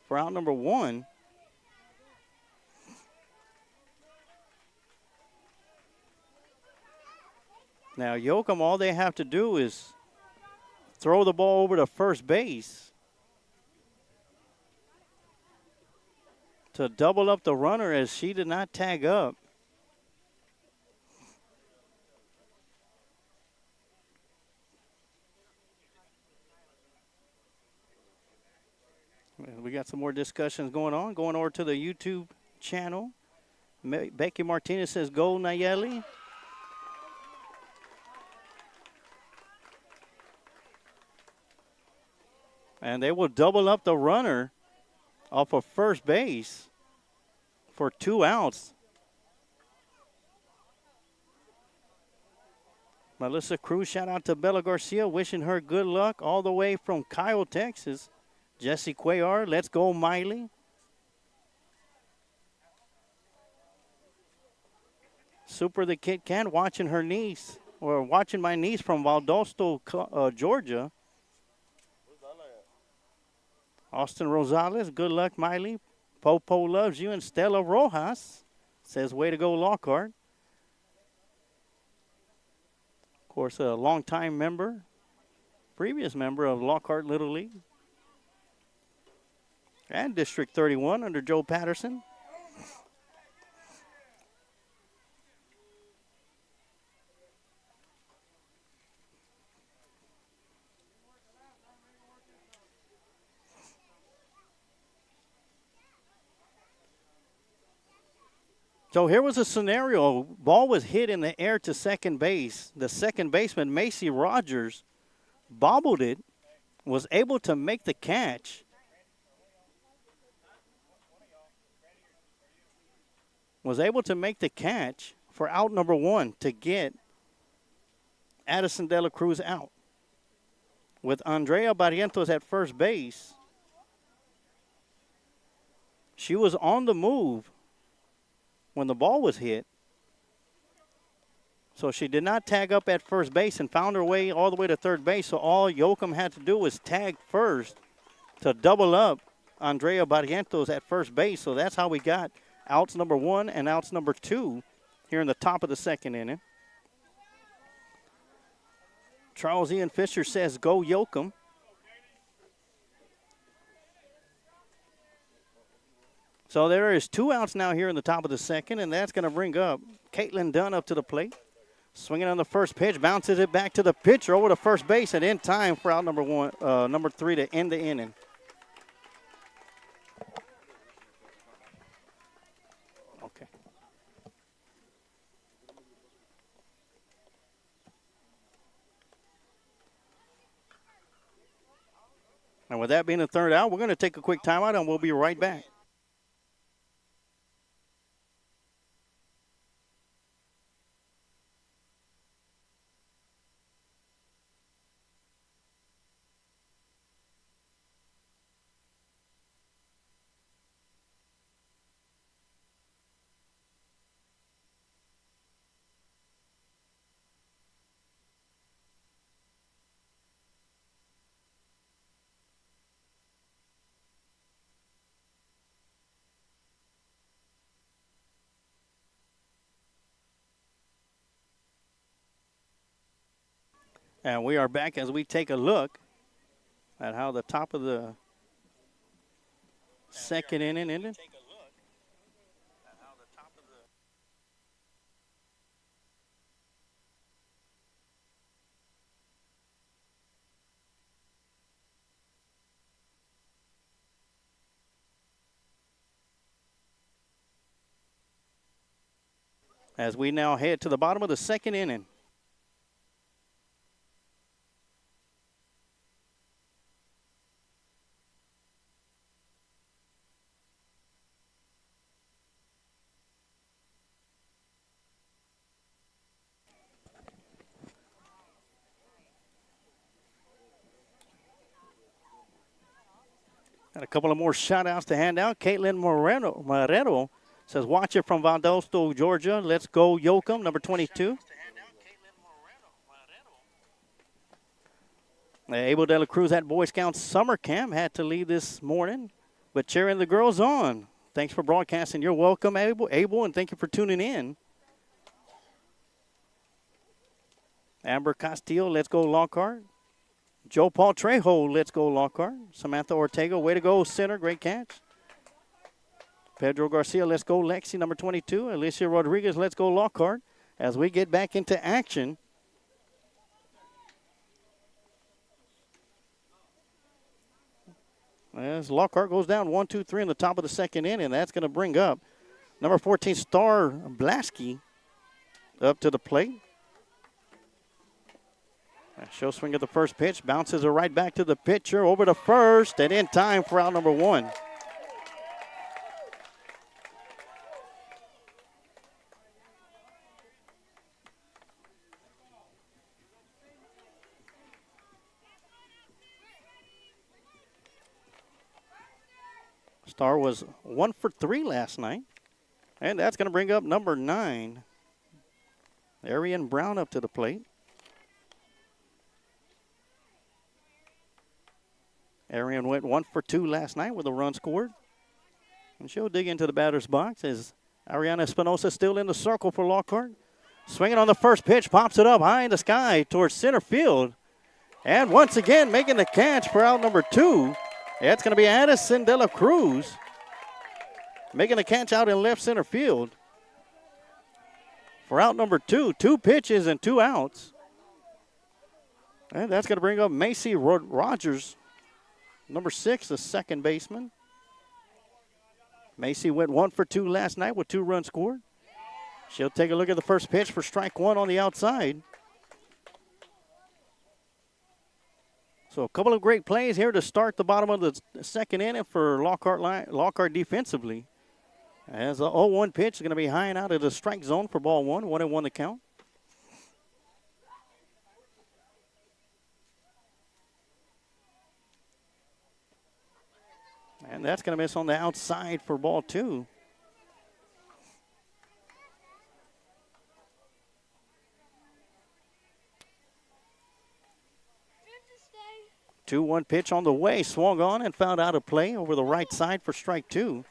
for out number 1. Now, Yoakum, all they have to do is throw the ball over to first base to double up the runner, as she did not tag up. We got some more discussions going on. Going over to the YouTube channel. Becky Martinez says, "Go Nayeli." And they will double up the runner off of first base for 2 outs. Melissa Cruz, shout out to Bella Garcia, wishing her good luck all the way from Kyle, Texas. Jesse Cuellar, let's go, Miley. Super the Kit Kat, watching her niece, or watching my niece from Valdosto, Georgia. Austin Rosales, good luck, Miley. Popo loves you. And Stella Rojas says, way to go, Lockhart. Of course, a longtime member, previous member of Lockhart Little League. And District 31 under Joe Patterson. So here was a scenario. Ball was hit in the air to second base. The second baseman, Macy Rogers, bobbled it, was able to make the catch. Was able to make the catch for out number 1 to get Addison De La Cruz out. With Andrea Barrientos at first base, she was on the move when the ball was hit. So she did not tag up at first base and found her way all the way to third base. So all Yoakum had to do was tag first to double up Andrea Barrientos at first base. So that's how we got outs number 1 and outs number 2 here in the top of the second inning. Charles Ian Fisher says, go Yoakum. So there is 2 outs now here in the top of the second, and that's going to bring up Caitlin Dunn up to the plate. Swinging on the first pitch, bounces it back to the pitcher over to first base, and in time for out number 3 to end the inning. Okay. And with that being the third out, we're going to take a quick timeout, and we'll be right back. And we are back as we take a look at how the top of the second inning ended. As we now head to the bottom of the second inning. Got a couple of more shout-outs to hand out. Caitlin Moreno says, watch it from Valdosto, Georgia. Let's go Yoakum, number 22. Abel de la Cruz at Boy Scouts summer camp. Had to leave this morning, but cheering the girls on. Thanks for broadcasting. You're welcome, Abel, and thank you for tuning in. Amber Castillo, let's go Lockhart. Joe Paul Trejo, let's go Lockhart. Samantha Ortega, way to go, center, great catch. Pedro Garcia, let's go Lexi, number 22. Alicia Rodriguez, let's go Lockhart. As we get back into action. As Lockhart goes down 1-2-3 in the top of the second inning, that's going to bring up number 14, Star Blasky, up to the plate. She'll swing at the first pitch, bounces it right back to the pitcher, over to first, and in time for out number 1. Star was 1 for 3 last night, and that's going to bring up number 9, Arian Brown, up to the plate. Arian went 1 for 2 last night with a run scored. And she'll dig into the batter's box as Ariana Espinosa still in the circle for Lockhart. Swinging on the first pitch, pops it up high in the sky towards center field. And once again, making the catch for out number 2. It's going to be Addison de la Cruz making the catch out in left center field. For out number 2, 2 pitches and 2 outs. And that's going to bring up Macy Rogers, number 6, the second baseman. Macy went 1 for 2 last night with 2 runs scored. She'll take a look at the first pitch for strike 1 on the outside. So a couple of great plays here to start the bottom of the second inning for Lockhart defensively. As the 0-1 pitch is going to be high and out of the strike zone for ball 1, 1-1 the count. And that's going to miss on the outside for ball 2. 2-1 pitch on the way, swung on and found out of play over the right side for strike 2.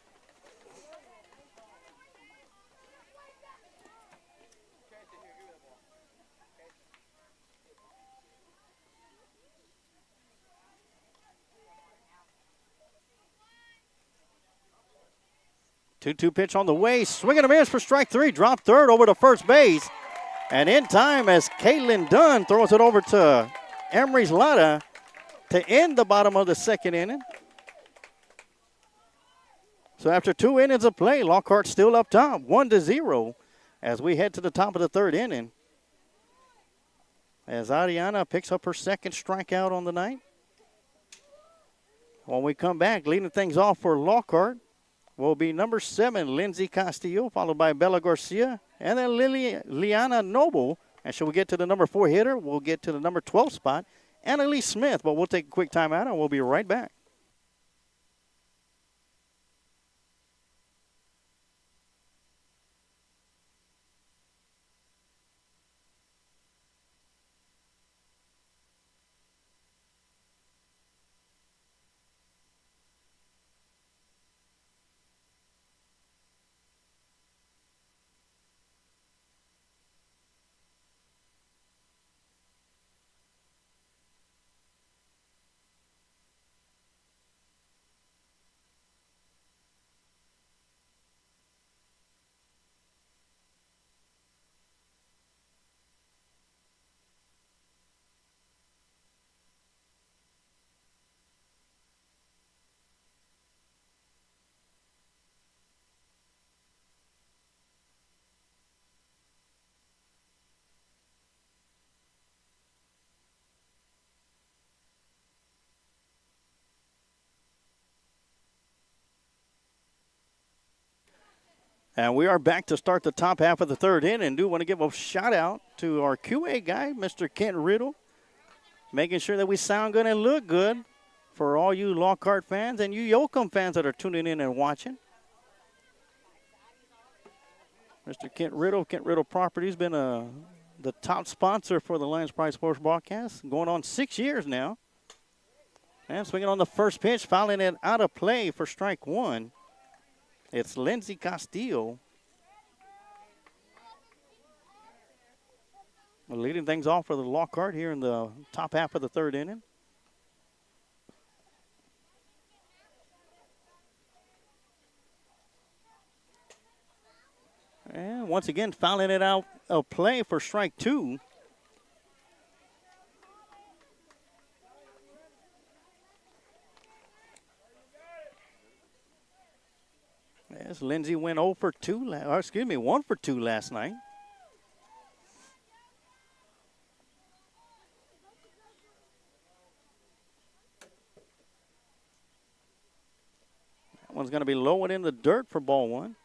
Two pitch on the way, swing and a miss for strike 3. Drop third over to first base. And in time as Caitlin Dunn throws it over to Emery's Lada to end the bottom of the second inning. So after 2 innings of play, Lockhart still up top, 1-0 as we head to the top of the third inning. As Ariana picks up her second strikeout on the night. When we come back, leading things off for Lockhart will be number 7, Lindsay Castillo, followed by Bella Garcia, and then Liana Noble. And should we get to the number 4 hitter, we'll get to the number 12 spot, Annalise Smith. But we'll take a quick timeout, and we'll be right back. And we are back to start the top half of the third inning. And do want to give a shout out to our QA guy, Mr. Kent Riddle, making sure that we sound good and look good for all you Lockhart fans and you Yoakum fans that are tuning in and watching. Mr. Kent Riddle Properties, been the top sponsor for the Lions Pride Sports broadcast, going on 6 years now. And swinging on the first pitch, fouling it out of play for strike 1. It's Lindsay Castillo. Leading things off for the Lockhart here in the top half of the third inning. And once again, fouling it out of play for strike 2. Yes, Lindsay went 1 for 2 last night. That one's going to be low and in the dirt for ball 1.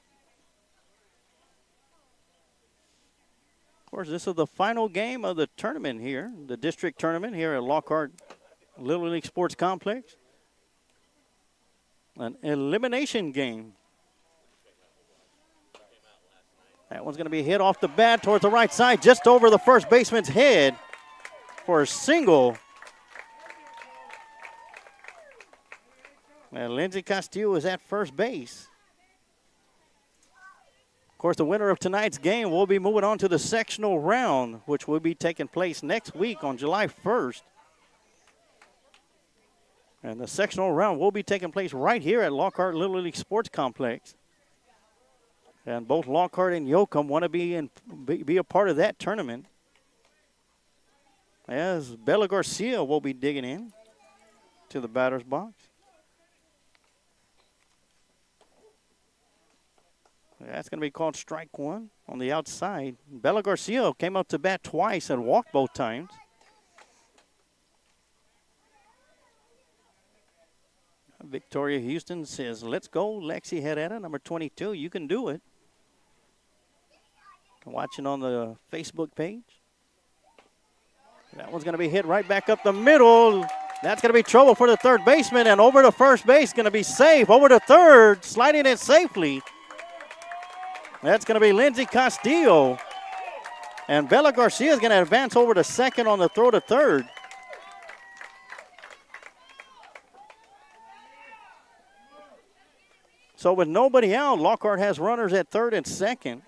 Of course, this is the final game of the tournament here, the district tournament here at Lockhart Little League Sports Complex. An elimination game. That one's going to be hit off the bat towards the right side, just over the first baseman's head for a single. And Lindsay Castillo is at first base. Of course, the winner of tonight's game will be moving on to the sectional round, which will be taking place next week on July 1st. And the sectional round will be taking place right here at Lockhart Little League Sports Complex. And both Lockhart and Yoakum want to be a part of that tournament. As Bella Garcia will be digging in to the batter's box. That's going to be called strike 1 on the outside. Bella Garcia came up to bat twice and walked both times. Victoria Houston says, let's go. Lexi Herrera, number 22. You can do it. Watching on the Facebook page. That one's going to be hit right back up the middle. That's going to be trouble for the third baseman. And over to first base, going to be safe. Over to third, sliding it safely. That's going to be Lindsay Castillo. And Bella Garcia is going to advance over to second on the throw to third. So with nobody out, Lockhart has runners at third and second.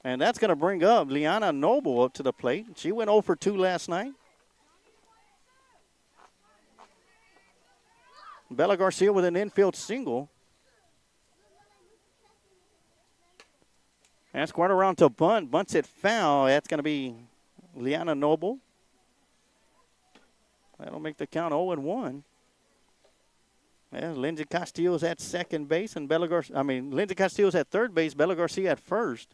And that's going to bring up Liana Noble up to the plate. She went 0 for 2 last night. Bella Garcia with an infield single. And squared around to bunt. Bunts it foul. That's going to be Liana Noble. That'll make the count 0-1. Yeah, Lindsay Castillo's at second base and Lindsay Castillo's at third base, Bella Garcia at first.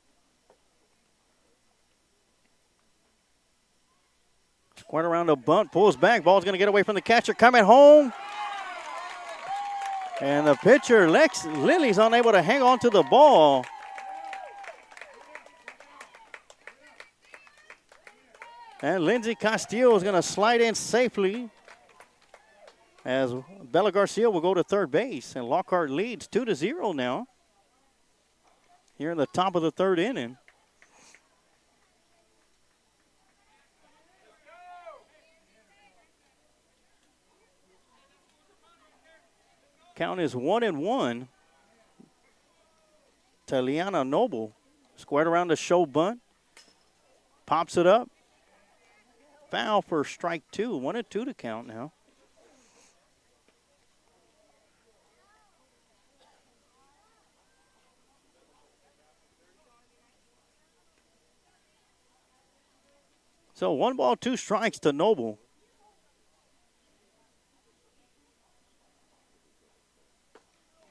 Squared around the bunt, pulls back. Ball's going to get away from the catcher. Coming home. And the pitcher, Lex Lilly's unable to hang on to the ball. And Lindsay Castillo is going to slide in safely as Bella Garcia will go to third base. And Lockhart leads 2-0 now here in the top of the third inning. Count is 1-1 to Liana Noble. Squared around the show bunt. Pops it up. Foul for strike 2. 1-2 to count now. So 1 ball, 2 strikes to Noble.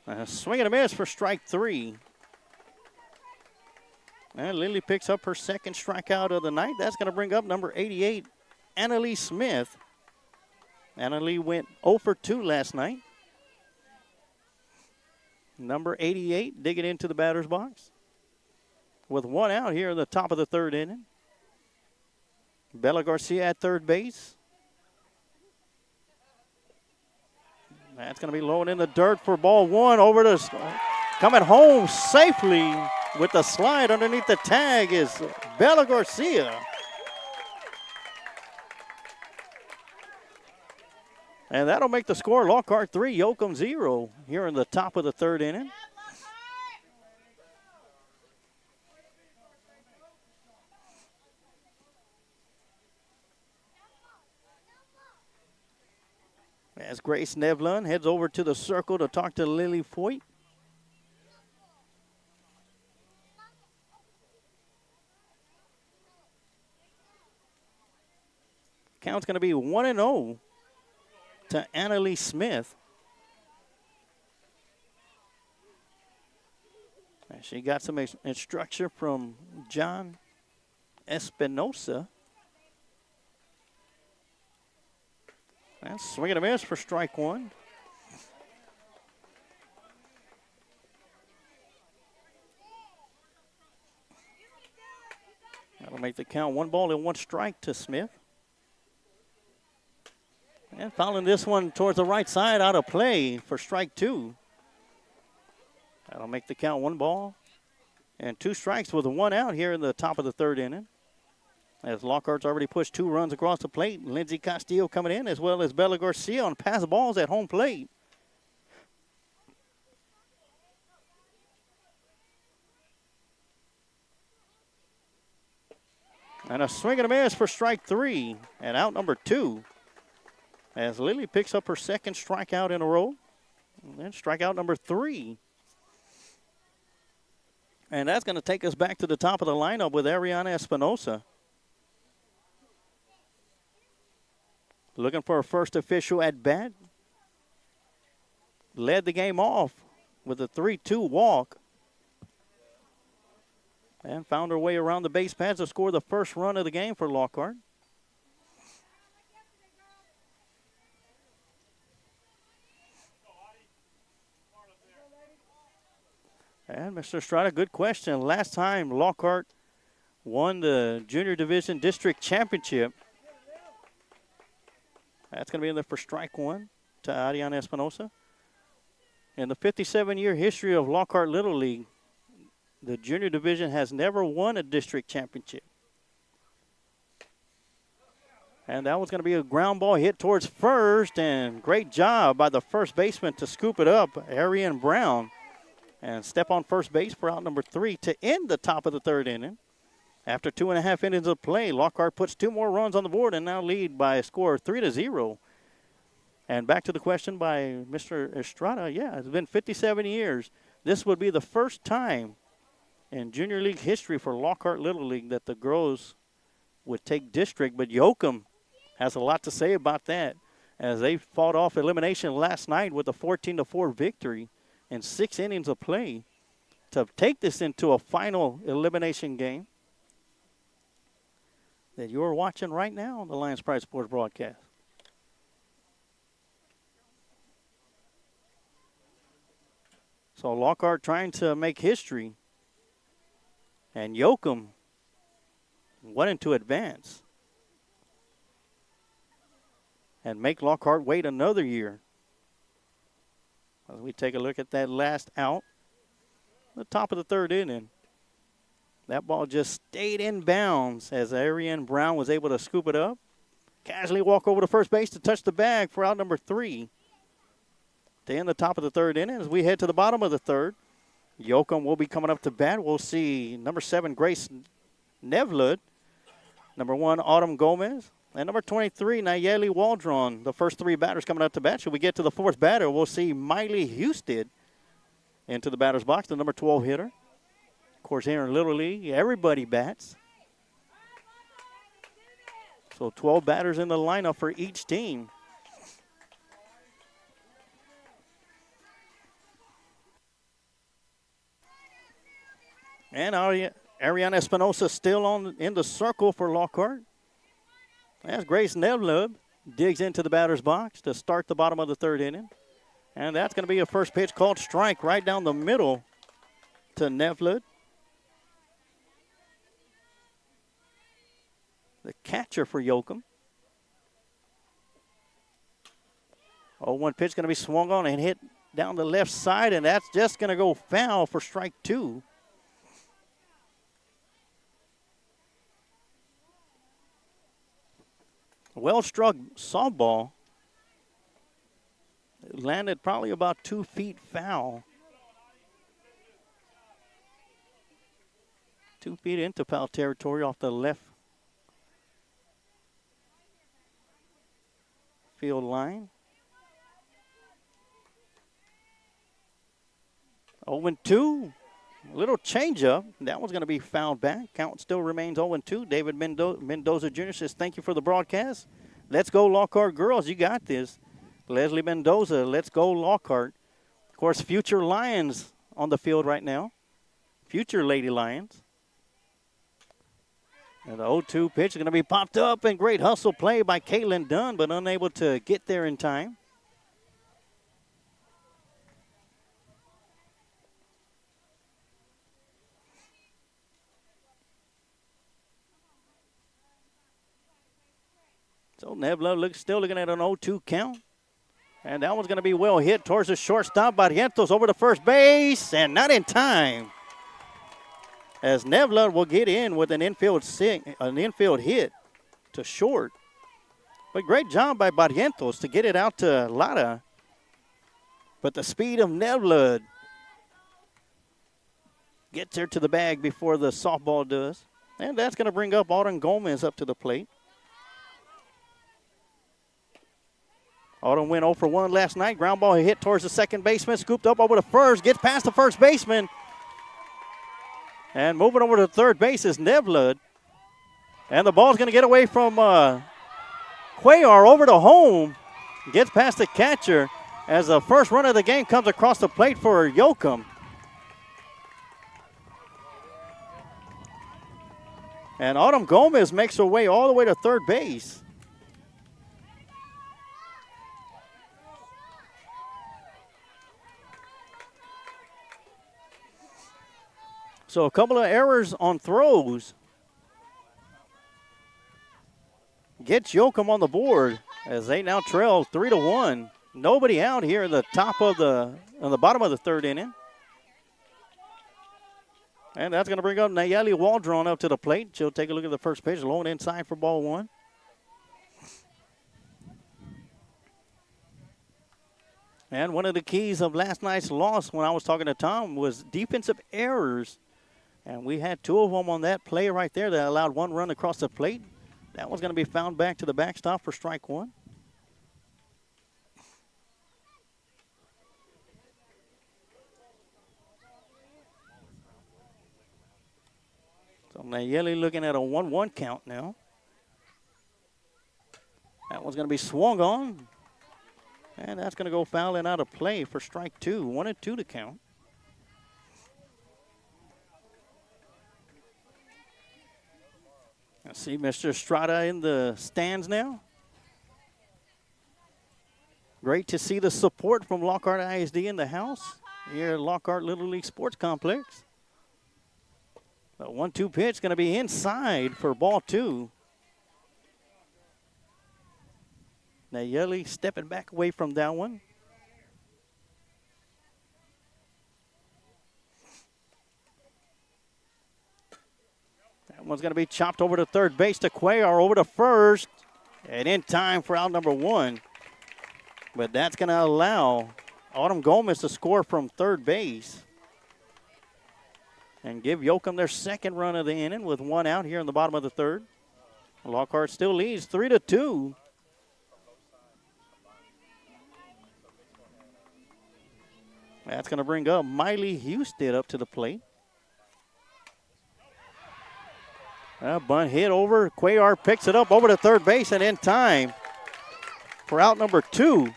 A swing and a miss for strike 3. And Lily picks up her second strikeout of the night. That's going to bring up number 88, Annalie Smith. Annalie went 0 for 2 last night. Number 88 digging into the batter's box. With 1 out here in the top of the third inning. Bella Garcia at third base. That's going to be low and in the dirt for ball 1. Over to coming home safely with the slide underneath the tag is Bella Garcia. And that'll make the score Lockhart 3, Yoakum 0 here in the top of the third inning. As Grace Nevlin heads over to the circle to talk to Lily Foyt. Count's going to be 1-0 to Annalie Smith. And she got some instruction from John Espinosa. And swing and a miss for strike 1. That'll make the count 1 ball and 1 strike to Smith. And fouling this one towards the right side out of play for strike 2. That'll make the count 1 ball and 2 strikes with 1 out here in the top of the third inning. As Lockhart's already pushed 2 runs across the plate. Lindsay Castillo coming in as well as Bella Garcia on pass balls at home plate. And a swing and a miss for strike 3 and out number 2. As Lily picks up her second strikeout in a row. And then strikeout number 3. And that's going to take us back to the top of the lineup with Ariana Espinosa. Looking for a first official at bat. Led the game off with a 3-2 walk. And found her way around the base paths to score the first run of the game for Lockhart. And Mr. Estrada, good question. Last time Lockhart won the Junior Division District Championship. That's going to be in there for strike 1 to Ariana Espinosa. In the 57-year history of Lockhart Little League, the Junior Division has never won a district championship. And that was going to be a ground ball hit towards first, and great job by the first baseman to scoop it up, Arian Brown. and step on first base for out number 3 to end the top of the third inning. After 2.5 innings of play, Lockhart puts 2 more runs on the board and now lead by a score of 3-0. And back to the question by Mr. Estrada. Yeah, it's been 57 years. This would be the first time in junior league history for Lockhart Little League that the girls would take district. But Yoakum has a lot to say about that, as they fought off elimination last night with a 14-4 victory in 6 innings of play to take this into a final elimination game that you're watching right now on the Lions Pride Sports broadcast. So Lockhart trying to make history, and Yoakum wanting to advance and make Lockhart wait another year. As we take a look at that last out, the top of the third inning. That ball just stayed in bounds as Ariane Brown was able to scoop it up. Casually walk over to first base to touch the bag for out number 3. To end the top of the third inning, as we head to the bottom of the third, Yoakum will be coming up to bat. We'll see number 7, Grace Nevlud, number 1, Autumn Gomez, and number 23, Nayeli Waldron. The first 3 batters coming up to bat. Should we get to the 4th batter, we'll see Miley Husted into the batter's box, the number 12 hitter. Of course, here in Little League, everybody bats. So 12 batters in the lineup for each team. And Ariana Espinosa still in the circle for Lockhart. As Grace Nevlub digs into the batter's box to start the bottom of the third inning. And that's going to be a first pitch called strike right down the middle to Nevlud. The catcher for Yoakum. 0-1 pitch going to be swung on and hit down the left side, and that's just going to go foul for strike 2. Well-struck softball. It landed probably about 2 feet foul. 2 feet into foul territory off the left field line. 0-2. A little changeup. That one's going to be fouled back. Count still remains 0-2. David Mendoza Jr. says, thank you for the broadcast. Let's go, Lockhart girls. You got this. Leslie Mendoza, let's go, Lockhart. Of course, future Lions on the field right now. Future Lady Lions. And the 0-2 pitch is going to be popped up, and great hustle play by Caitlin Dunn, but unable to get there in time. So Nebla still looking at an 0-2 count. And that one's going to be well hit towards the shortstop. Barrientos over to first base, and not in time. As Nevla will get in with an infield hit to short. But great job by Barrientos to get it out to Lara. But the speed of Nevla gets her to the bag before the softball does. And that's going to bring up Autumn Gomez up to the plate. Autumn went 0 for 1 last night. Ground ball hit towards the second baseman. Scooped up over to first. Gets past the first baseman. And moving over to third base is Nevlud. And the ball's going to get away from Cuellar over to home. Gets past the catcher as the first run of the game comes across the plate for Yoakum. And Autumn Gomez makes her way all the way to third base. So a couple of errors on throws gets Yoakum on the board as they now trail 3-1. Nobody out here at the top of on the bottom of the third inning. And that's going to bring up Nayeli Waldron up to the plate. She'll take a look at the first pitch, low and inside for ball 1. And one of the keys of last night's loss when I was talking to Tom was defensive errors. And we had 2 of them on that play right there that allowed 1 run across the plate. That one's going to be found back to the backstop for strike 1. So Nayeli looking at a 1-1 count now. That one's going to be swung on. And that's going to go foul and out of play for strike 2. 1-2 to count. I see Mr. Estrada in the stands now. Great to see the support from Lockhart ISD in the house here at Lockhart Little League Sports Complex. The 1-2 pitch going to be inside for ball 2. Nayeli stepping back away from that one. That one's going to be chopped over to third base to Cuellar, over to first, and in time for out number 1. But that's going to allow Autumn Gomez to score from third base and give Yoakum their second run of the inning with 1 out here in the bottom of the 3rd. Lockhart still leads 3-2. That's going to bring up Miley Houston up to the plate. Bunt hit over. Cuellar picks it up over to third base and in time for out number 2.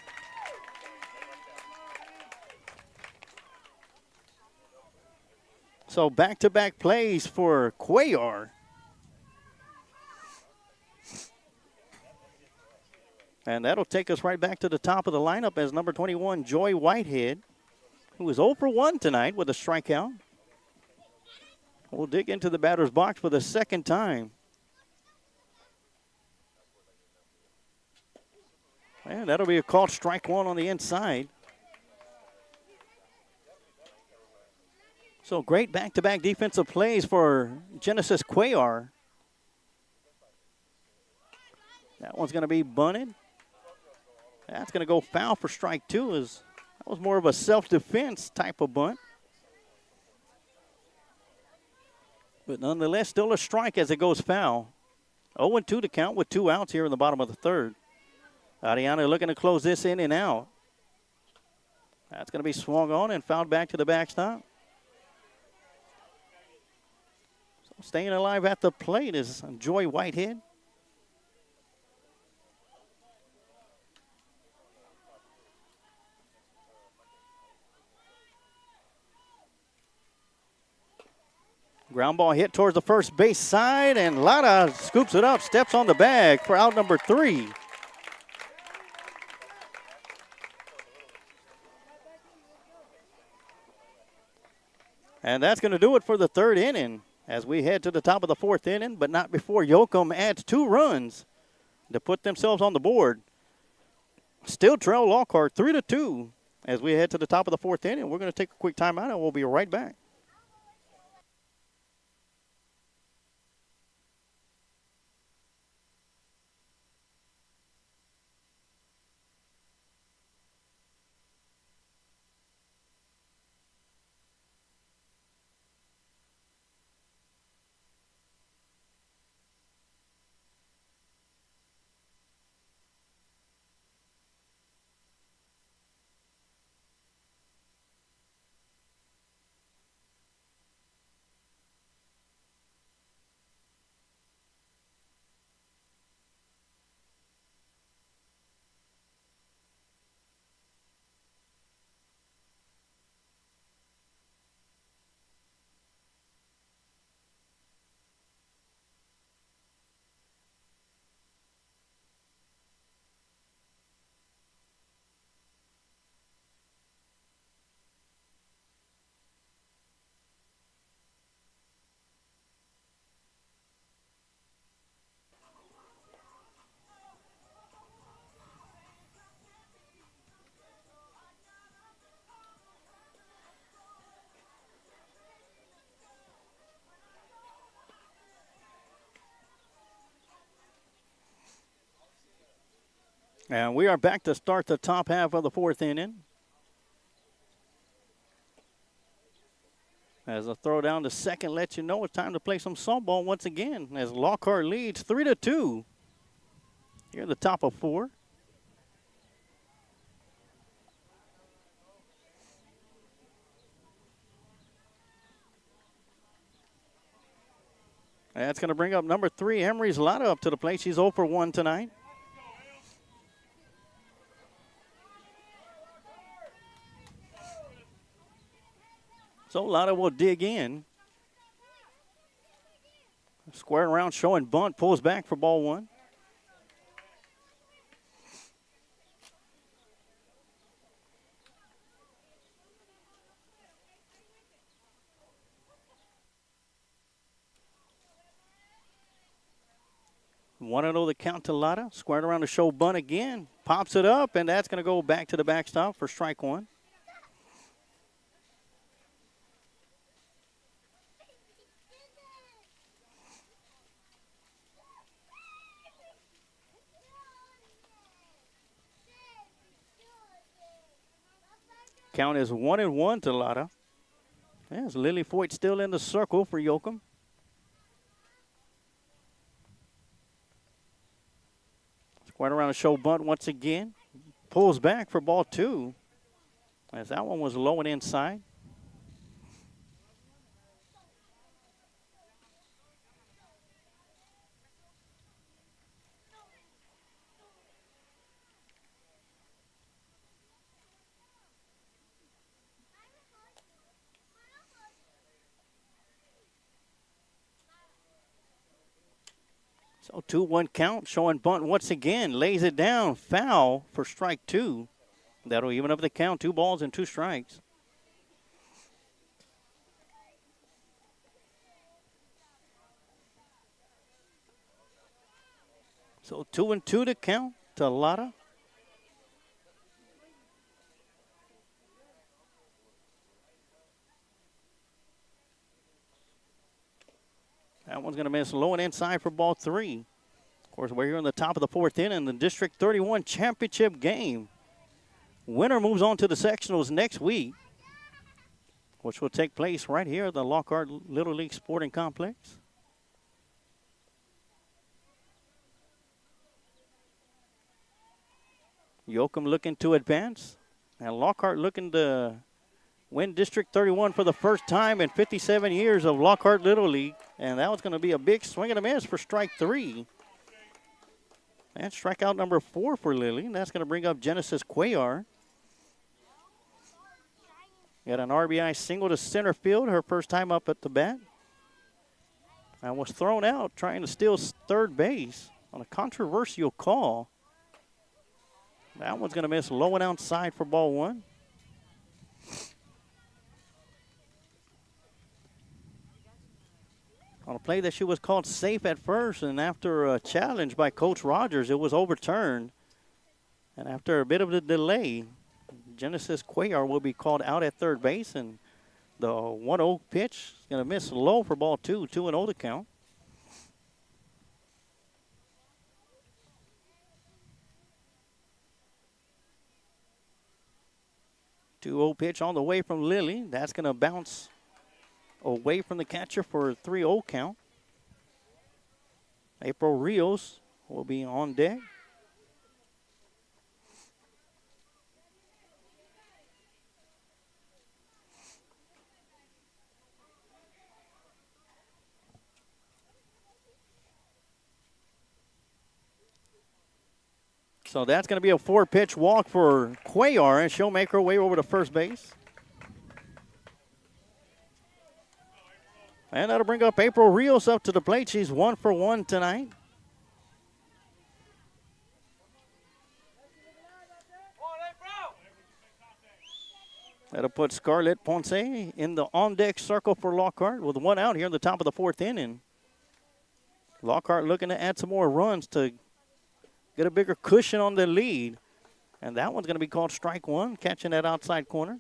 So back-to-back plays for Cuellar. And that'll take us right back to the top of the lineup as number 21, Joy Whitehead, who is 0 for 1 tonight with a strikeout. We'll dig into the batter's box for the second time. And that'll be a called strike 1 on the inside. So great back-to-back defensive plays for Genesis Cuellar. That one's going to be bunted. That's going to go foul for strike 2. As that was more of a self-defense type of bunt. But nonetheless, still a strike as it goes foul. 0-2 to count with 2 outs here in the bottom of the 3rd. Ariana looking to close this in and out. That's going to be swung on and fouled back to the backstop. So staying alive at the plate is Joy Whitehead. Ground ball hit towards the first base side, and Lara scoops it up, steps on the bag for out number 3. And that's going to do it for the 3rd inning as we head to the top of the 4th inning, but not before Yoakum adds 2 runs to put themselves on the board. Still trail Lockhart 3-2 as we head to the top of the 4th inning. We're going to take a quick timeout, and we'll be right back. And we are back to start the top half of the 4th inning. As a throw down to second lets you know it's time to play some softball once again as Lockhart leads 3-2 here in the top of 4. That's going to bring up number 3, Emery's Lotta, up to the plate. She's 0 for 1 tonight. So Lotta will dig in. Squaring around, showing bunt, pulls back for ball 1. One and 0 the count to Lotta. Squaring around to show bunt again. Pops it up, and that's going to go back to the backstop for strike 1. Count is 1-1 to Lotta. As Lily Foyt still in the circle for Yoakum. Squared around to show bunt once again. Pulls back for ball 2. As that one was low and inside. So 2-1 count, showing bunt once again. Lays it down, foul for strike 2. That'll even up the count, 2 balls and 2 strikes. So 2-2 to count to Lotta. That one's going to miss low and inside for ball 3. Of course, we're here in the top of the 4th inning, the District 31 championship game. Winner moves on to the sectionals next week, which will take place right here at the Lockhart Little League Sporting Complex. Yoakum looking to advance, and Lockhart looking to win District 31 for the first time in 57 years of Lockhart Little League. And that was going to be a big swing and a miss for strike 3. And strikeout number 4 for Lily. And that's going to bring up Genesis Cuellar. Got an RBI single to center field, her first time up at the bat. And was thrown out trying to steal third base on a controversial call. That one's going to miss low and outside for ball 1. On a play that she was called safe at first, and after a challenge by Coach Rogers, it was overturned. And after a bit of a delay, Genesis Cuellar will be called out at third base, and the 1-0 pitch is going to miss low for ball 2, 2-0 to count. Two-0 pitch on the way from Lily. That's going to bounce away from the catcher for a 3-0 count. April Rios will be on deck. So that's going to be a 4-pitch walk for Cuellar, and she'll make her way over to first base. And that'll bring up April Rios up to the plate. She's 1 for 1 tonight. That'll put Scarlett Ponce in the on-deck circle for Lockhart with 1 out here in the top of the 4th inning. Lockhart looking to add some more runs to get a bigger cushion on the lead. And that one's going to be called strike 1, catching that outside corner.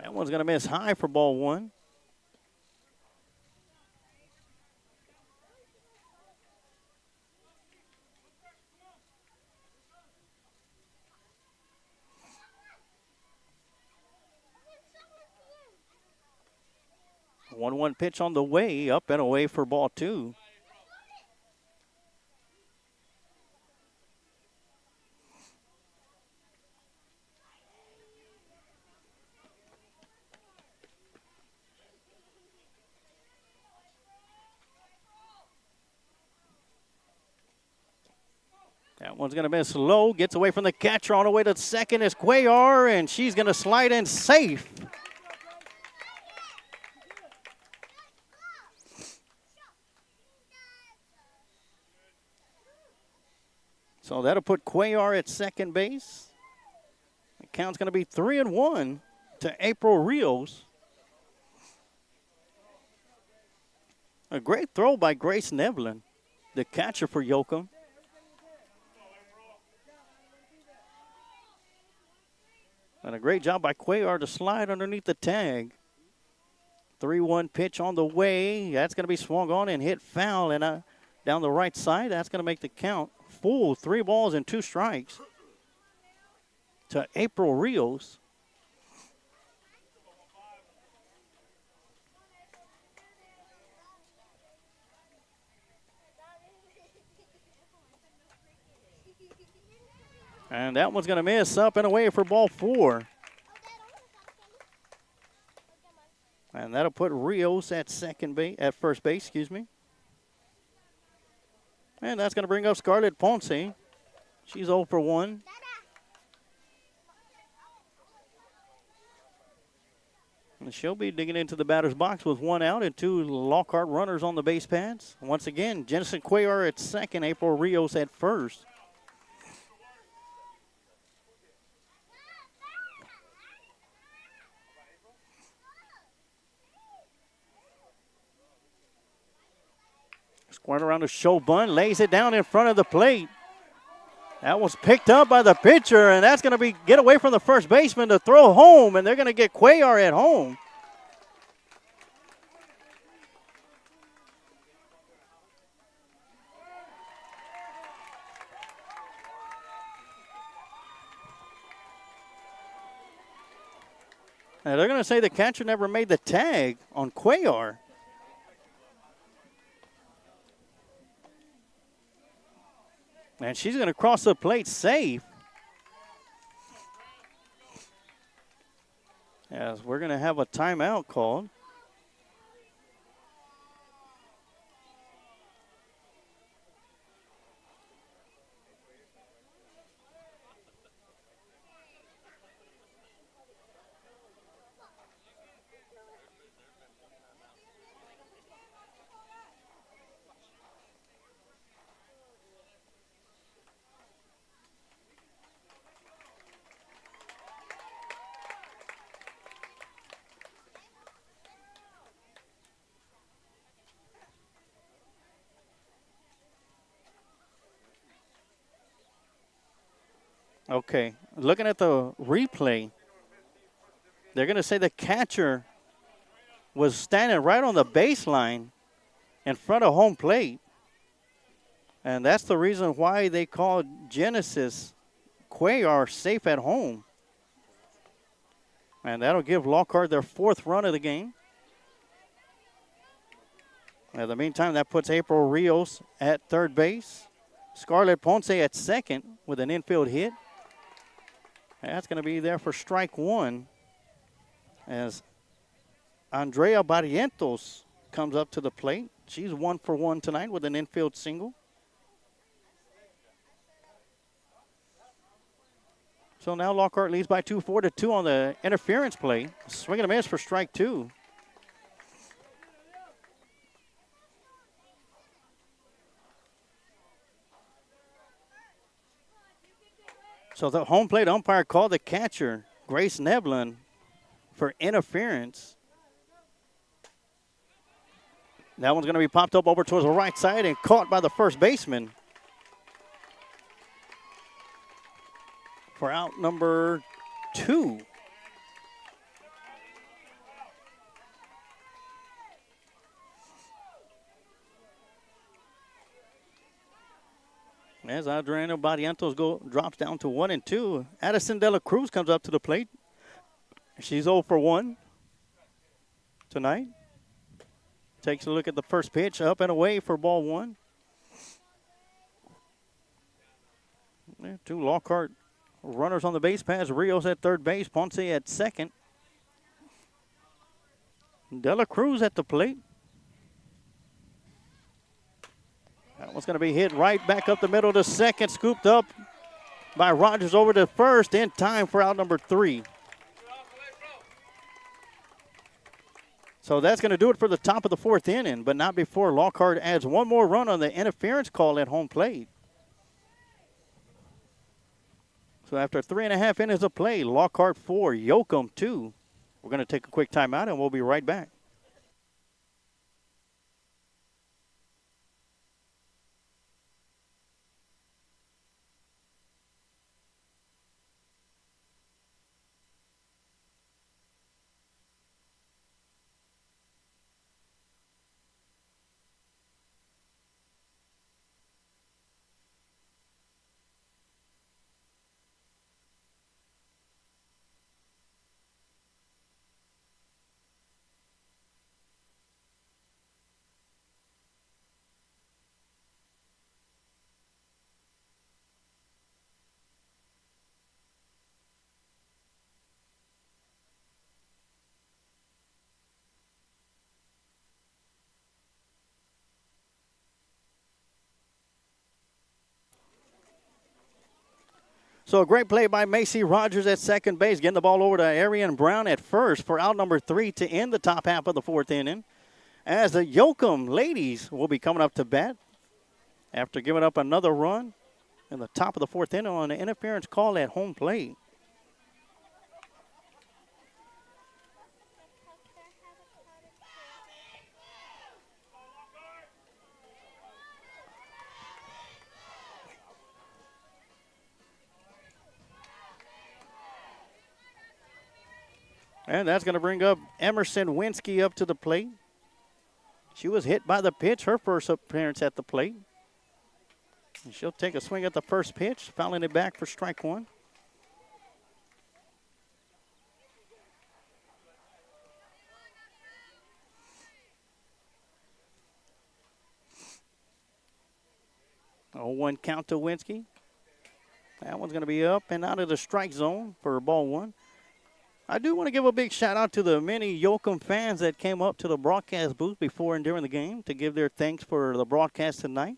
That one's going to miss high for ball 1. 1-1 pitch on the way, up and away for ball 2. That one's going to miss low. Gets away from the catcher. On the way to second is Cuellar, and she's going to slide in safe. So that'll put Cuellar at second base. The count's going to be 3-1 to April Rios. A great throw by Grace Nevlin, the catcher for Yoakum. And a great job by Cuellar to slide underneath the tag. 3-1 pitch on the way. That's going to be swung on and hit foul and down the right side. That's going to make the count full. 3 balls and 2 strikes to April Rios. And that one's going to miss, up and away for ball 4. And that'll put Rios at first base, excuse me. And that's going to bring up Scarlett Ponce. She's 0 for 1. And she'll be digging into the batter's box with 1 out and 2 Lockhart runners on the base pads. Once again, Jensen Cuellar at second, April Rios at first. Squared around the show bunt, lays it down in front of the plate. That was picked up by the pitcher, and that's going to get away from the first baseman to throw home, and they're going to get Cuellar at home. And they're going to say the catcher never made the tag on Cuellar. And she's going to cross the plate safe. As we're going to have a timeout called. Okay, looking at the replay, they're going to say the catcher was standing right on the baseline in front of home plate. And that's the reason why they called Genesis Cuellar safe at home. And that'll give Lockhart their 4th run of the game. In the meantime, that puts April Rios at third base. Scarlett Ponce at second with an infield hit. That's going to be there for strike 1 as Andrea Barrientos comes up to the plate. She's 1 for 1 tonight with an infield single. So now Lockhart leads by 4-2 on the interference play. Swing and a miss for strike 2. So the home plate umpire called the catcher, Grace Nevlin, for interference. That one's going to be popped up over towards the right side and caught by the first baseman for out number 2. As Adriano Barrientos drops down to 1-2, Addison De La Cruz comes up to the plate. She's 0 for 1 tonight. takes a look at the first pitch, up and away for ball one. Two Lockhart runners on the base paths. Rios at third base, Ponce at second. De La Cruz at the plate. That one's going to be hit right back up the middle to second, scooped up by Rogers over to first in time for out number 3. So that's going to do it for the top of the 4th inning, but not before Lockhart adds one more run on the interference call at home plate. So after 3.5 innings of play, Lockhart 4, Yoakum 2. We're going to take a quick timeout, and we'll be right back. So a great play by Macy Rogers at second base, getting the ball over to Arian Brown at first for out number 3 to end the top half of the 4th inning. As the Yoakum ladies will be coming up to bat after giving up another run in the top of the 4th inning on an interference call at home plate. And that's going to bring up Emerson Winsky up to the plate. She was hit by the pitch, her first appearance at the plate. And she'll take a swing at the first pitch, fouling it back for strike 1. Oh, 1 count to Winsky. That one's going to be up and out of the strike zone for ball 1. I do want to give a big shout out to the many Yoakum fans that came up to the broadcast booth before and during the game to give their thanks for the broadcast tonight.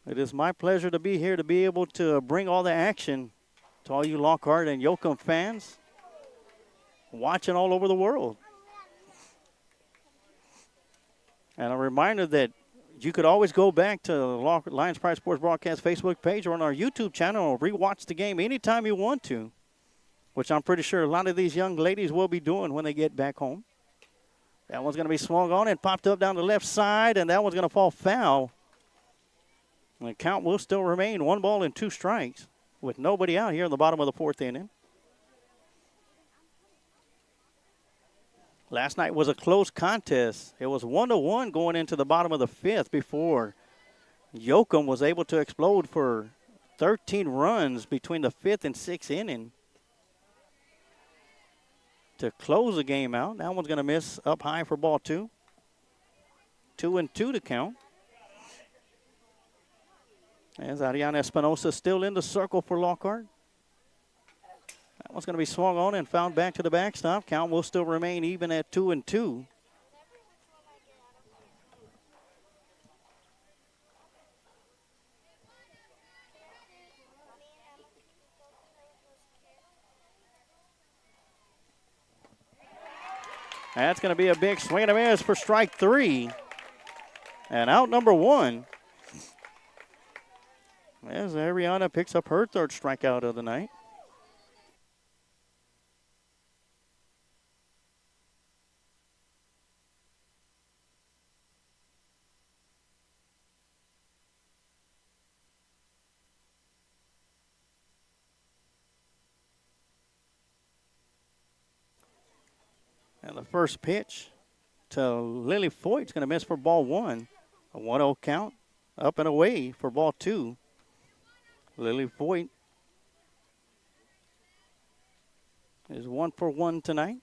It is my pleasure to be here to be able to bring all the action to all you Lockhart and Yoakum fans watching all over the world. And a reminder that you could always go back to the Lions Pride Sports Broadcast Facebook page or on our YouTube channel and rewatch the game anytime you want to, which I'm pretty sure a lot of these young ladies will be doing when they get back home. That one's going to be swung on and popped up down the left side, and that one's going to fall foul. And the count will still remain 1 ball and 2 strikes with nobody out here in the bottom of the 4th inning. Last night was a close contest. It was 1-1 going into the bottom of the 5th before Yoakum was able to explode for 13 runs between the 5th and 6th inning to close the game out. That one's going to miss up high for ball 2. 2-2 to count. As Ariana Espinosa still in the circle for Lockhart. That one's going to be swung on and fouled back to the backstop. Count will still remain even at 2-2. That's going to be a big swing and a miss for strike 3. And out number 1. As Ariana picks up her 3rd strikeout of the night. And the first pitch to Lily Foyt's going to miss for ball 1. A 1-0 count, up and away for ball 2. Lily Foyt is 1 for 1 tonight.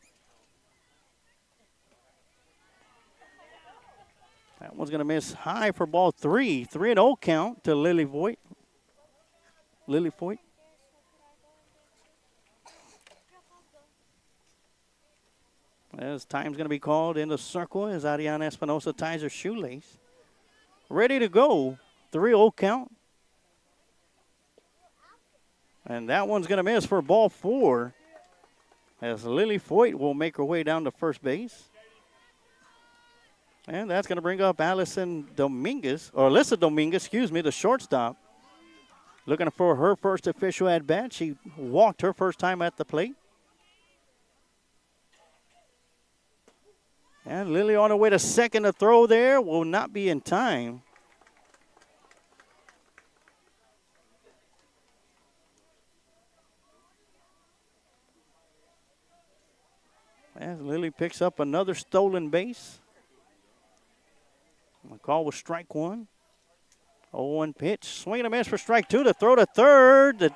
That one's going to miss high for ball 3. 3-0 count to Lily Voigt. Lily Voigt. As time's going to be called in the circle as Ariana Espinosa ties her shoelace. Ready to go. 3-0 count. And that one's going to miss for ball 4 as Lily Voigt will make her way down to first base. And that's going to bring up Alyssa Dominguez, the shortstop. Looking for her first official at bat. She walked her first time at the plate. And Lily on her way to second. The throw there will not be in time. As Lily picks up another stolen base. The call was strike 1. 0-1 pitch. Swing and a miss for strike 2. The throw to third. The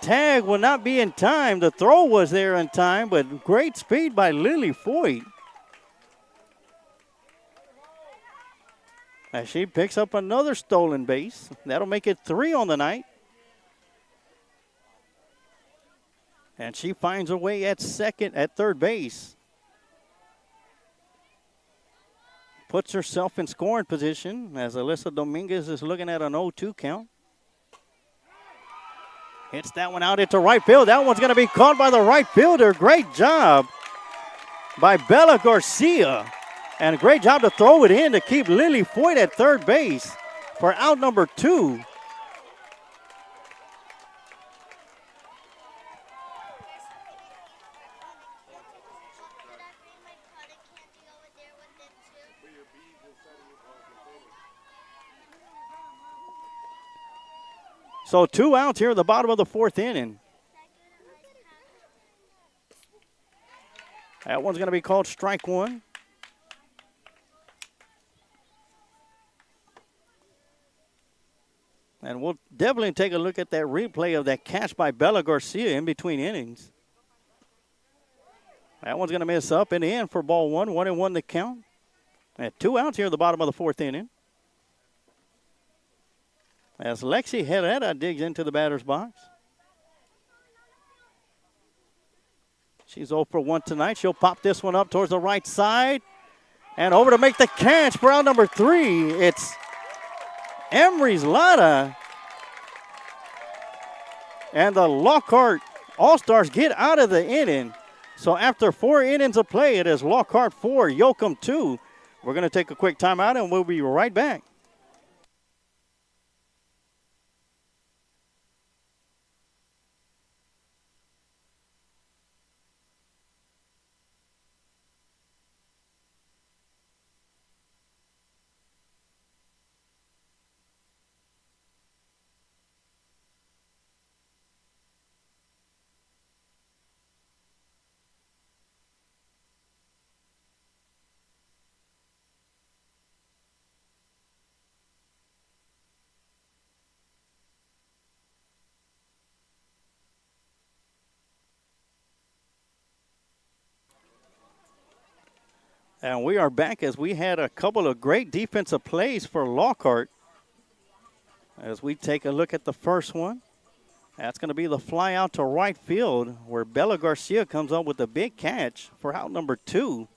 tag will not be in time. The throw was there in time, but great speed by Lily Voigt. As she picks up another stolen base. That'll make it 3 on the night. And she finds her way at third base. Puts herself in scoring position as Alyssa Dominguez is looking at an 0-2 count. Hits that one out into right field. That one's going to be caught by the right fielder. Great job by Bella Garcia. And a great job to throw it in to keep Lily Voigt at third base for out number 2. So 2 outs here at the bottom of the 4th inning. That one's going to be called strike 1. And we'll definitely take a look at that replay of that catch by Bella Garcia in between innings. That one's going to miss up and in for ball 1. 1-1 the count. And 2 outs here at the bottom of the 4th inning. As Lexi Herrera digs into the batter's box. She's 0 for 1 tonight. She'll pop this one up towards the right side. And over to make the catch for out number 3. It's Emery's Lada. And the Lockhart All-Stars get out of the inning. So after 4 innings of play, it is Lockhart 4, Yoakum 2. We're going to take a quick timeout and we'll be right back. And we are back as we had a couple of great defensive plays for Lockhart. As we take a look at the first one, that's going to be the fly out to right field where Bella Garcia comes up with a big catch for out number 2.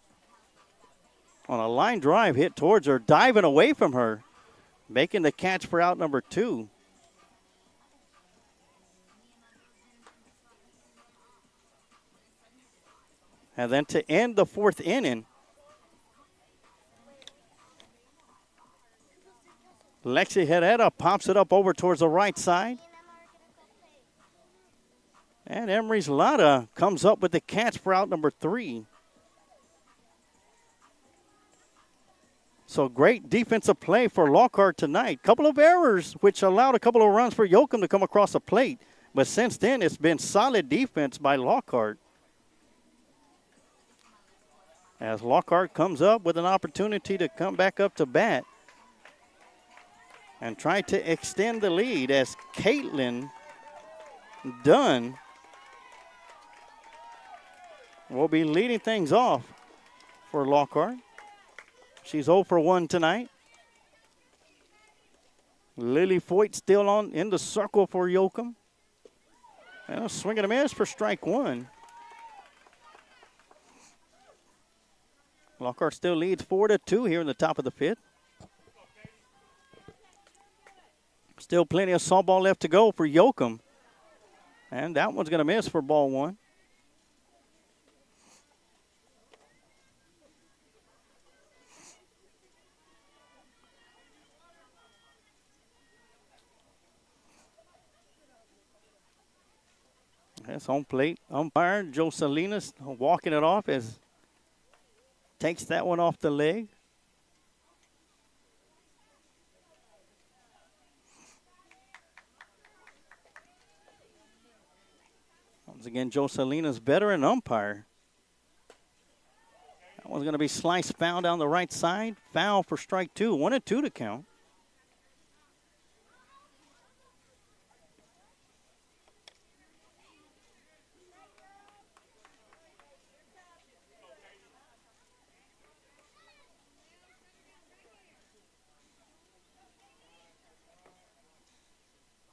On a line drive hit towards her, diving away from her, making the catch for out number 2. And then to end the 4th inning, Lexi Herrera pops it up over towards the right side. And Emery's Lada comes up with the catch for out number 3. So great defensive play for Lockhart tonight. Couple of errors which allowed a couple of runs for Yoakum to come across the plate. But since then, it's been solid defense by Lockhart. As Lockhart comes up with an opportunity to come back up to bat and try to extend the lead as Caitlin Dunn will be leading things off for Lockhart. She's 0 for 1 tonight. Lily Foyt still in the circle for Yoakum. And a swing and a miss for strike 1. Lockhart still leads 4-2 here in the top of the 5th. Still plenty of softball left to go for Yoakum. And that one's going to miss for ball 1. That's home plate. Umpire Joe Salinas walking it off as takes that one off the leg. Once again, Joe Salinas, veteran umpire. That one's going to be sliced foul down the right side. Foul for strike 2. 1-2 to count.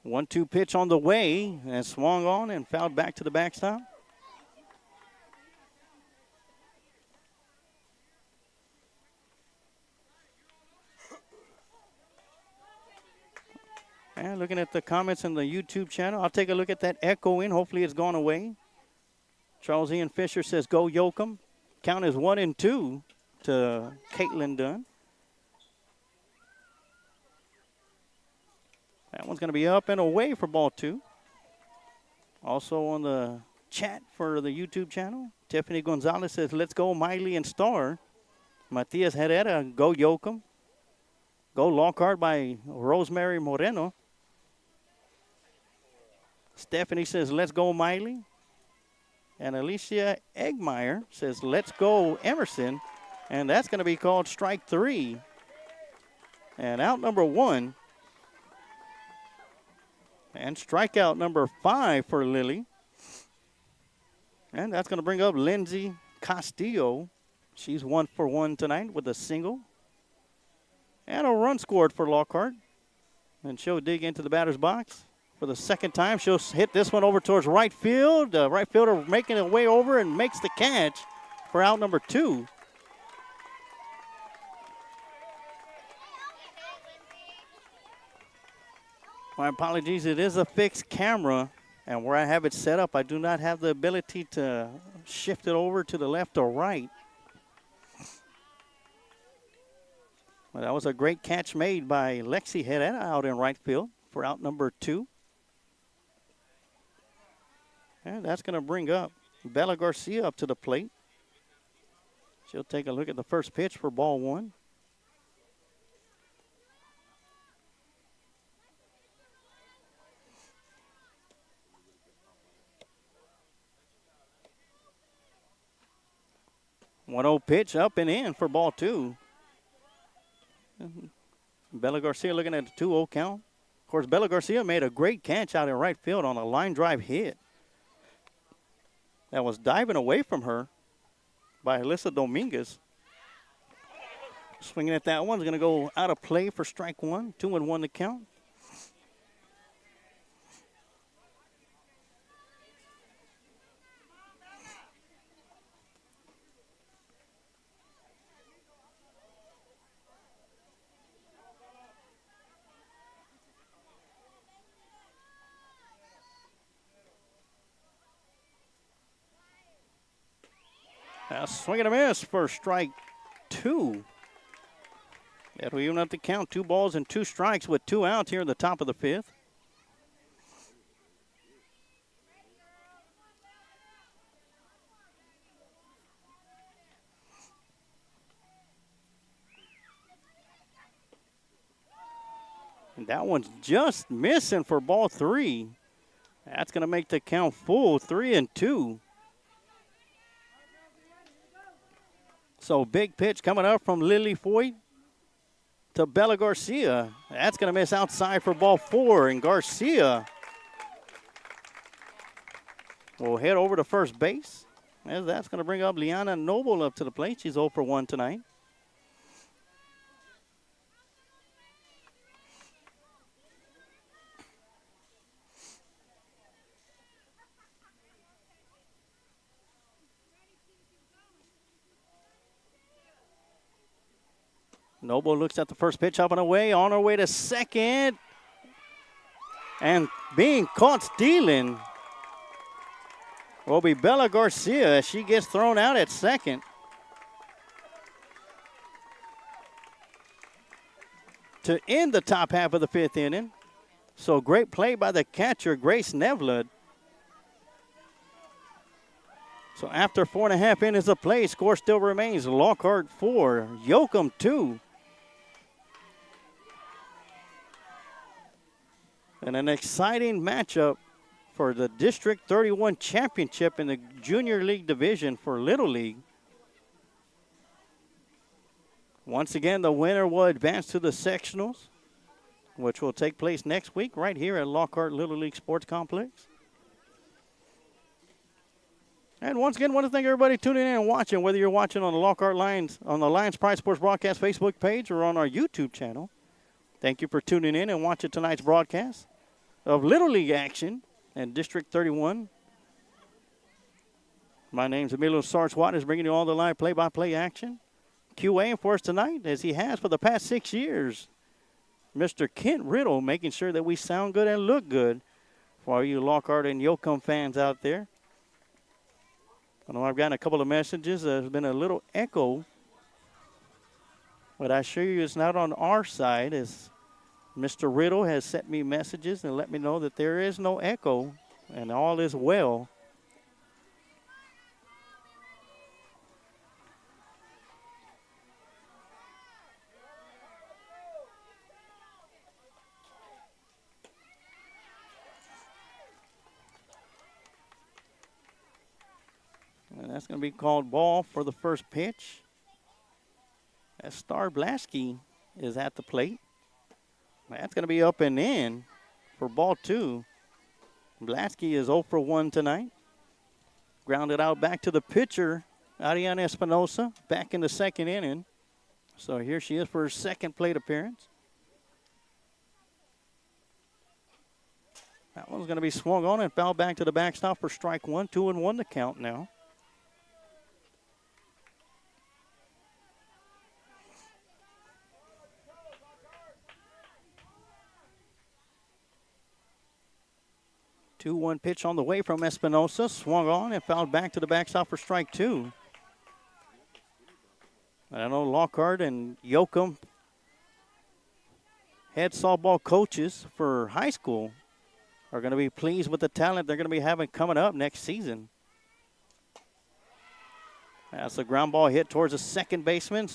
One-two pitch on the way and swung on and fouled back to the backstop. And looking at the comments in the YouTube channel, I'll take a look at that echo in. Hopefully it's gone away. Charles Ian Fisher says, go Yoakum. Count is 1-2 to Caitlin Dunn. That one's going to be up and away for ball 2. Also on the chat for the YouTube channel, Tiffany Gonzalez says, let's go Miley and Star. Matias Herrera, go Yoakum. Go Lockhart by Rosemary Moreno. Stephanie says, let's go Miley. And Alicia Eggmeyer says, let's go Emerson. And that's going to be called strike 3. And out number 1. And strikeout number 5 for Lily. And that's going to bring up Lindsay Castillo. She's 1 for 1 tonight with a single. And a run scored for Lockhart. And she'll dig into the batter's box for the second time. She'll hit this one over towards right field. The right fielder making it way over and makes the catch for out number 2. My apologies, it is a fixed camera, and where I have it set up, I do not have the ability to shift it over to the left or right. Well, that was a great catch made by Lexi Herrera out in right field for out number 2. And that's going to bring up Bella Garcia up to the plate. She'll take a look at the first pitch for ball 1. One-0 pitch up and in for ball 2. Bella Garcia looking at a 2-0 count. Of course, Bella Garcia made a great catch out in right field on a line drive hit. That was diving away from her by Alyssa Dominguez. Swinging at that one is going to go out of play for strike 1. 2-1 to count. Swing and a miss for strike 2. That'll even up the count. 2 balls and 2 strikes with 2 outs here in the top of the 5th. And that one's just missing for ball 3. That's going to make the count full, 3-2. So big pitch coming up from Lily Foyt to Bella Garcia. That's going to miss outside for ball 4. And Garcia will head over to first base. As that's going to bring up Liana Noble up to the plate. She's 0 for 1 tonight. Noble looks at the first pitch up and away, on her way to second. And being caught stealing will be Bella Garcia as she gets thrown out at second. To end the top half of the 5th inning. So great play by the catcher, Grace Nevlud. So after 4.5 innings of play, score still remains Lockhart 4, Yoakum 2. And an exciting matchup for the District 31 championship in the Junior League division for Little League. Once again, the winner will advance to the sectionals, which will take place next week right here at Lockhart Little League Sports Complex. And once again, I want to thank everybody tuning in and watching, whether you're watching on the Lockhart Lions, on the Lions Pride Sports Broadcast Facebook page or on our YouTube channel. Thank you for tuning in and watching tonight's broadcast of Little League action in District 31. My name's Emilio Sarge Waters, bringing you all the live play-by-play action. QAing for us tonight, as he has for the past 6 years. Mr. Kent Riddle making sure that we sound good and look good for all you Lockhart and Yoakum fans out there. I know I've gotten a couple of messages. There's been a little echo, but I assure you it's not on our side, as Mr. Riddle has sent me messages and let me know that there is no echo and all is well. And that's going to be called ball for the first pitch. As Star Blasky is at the plate. That's going to be up and in for ball 2. Blasky is 0 for 1 tonight. Grounded out back to the pitcher, Ariana Espinosa, back in the 2nd inning. So here she is for her 2nd plate appearance. That one's going to be swung on and fouled back to the backstop for strike 1. 2-1 the count now. The 2-1 pitch on the way from Espinosa. Swung on and fouled back to the backstop for strike 2. I know Lockhart and Yoakum, head softball coaches for high school, are going to be pleased with the talent they're going to be having coming up next season. That's a ground ball hit towards the second baseman.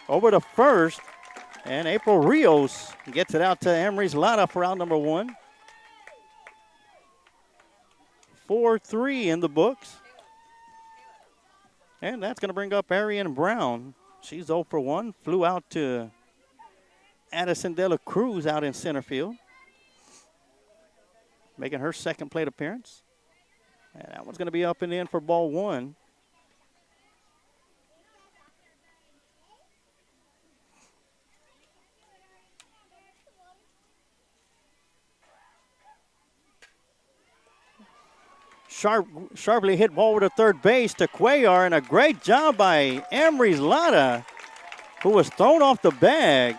Over to first. And April Rios gets it out to Emery's Lada for out number 1. 4-3 in the books. And that's going to bring up Arian Brown. She's 0 for 1. Flew out to Addison De La Cruz out in center field. Making her 2nd plate appearance. And that one's going to be up and in for ball 1. Sharply hit ball over to third base to Cuellar, and a great job by Emery's Lada, who was thrown off the bag,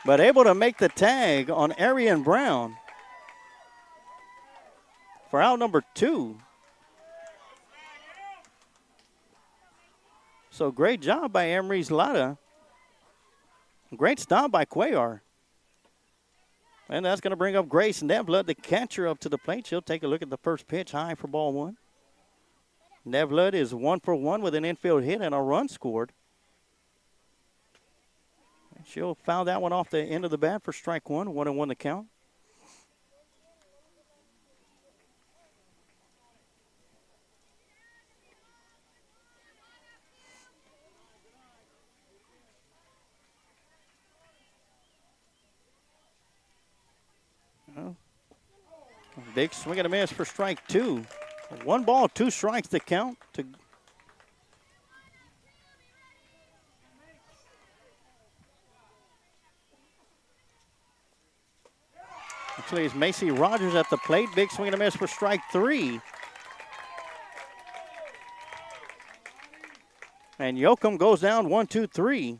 but able to make the tag on Arian Brown for out number 2. So great job by Emery's Lada. Great stop by Cuellar. And that's going to bring up Grace Nevlud, the catcher, up to the plate. She'll take a look at the first pitch, high for ball 1. Nevlud is 1 for 1 with an infield hit and a run scored. She'll foul that one off the end of the bat for strike 1. 1-1 the count. Big swing and a miss for strike 2. 1 ball, 2 strikes to count. Actually, it's Macy Rogers at the plate. Big swing and a miss for strike 3. And Yoakum goes down 1-2-3.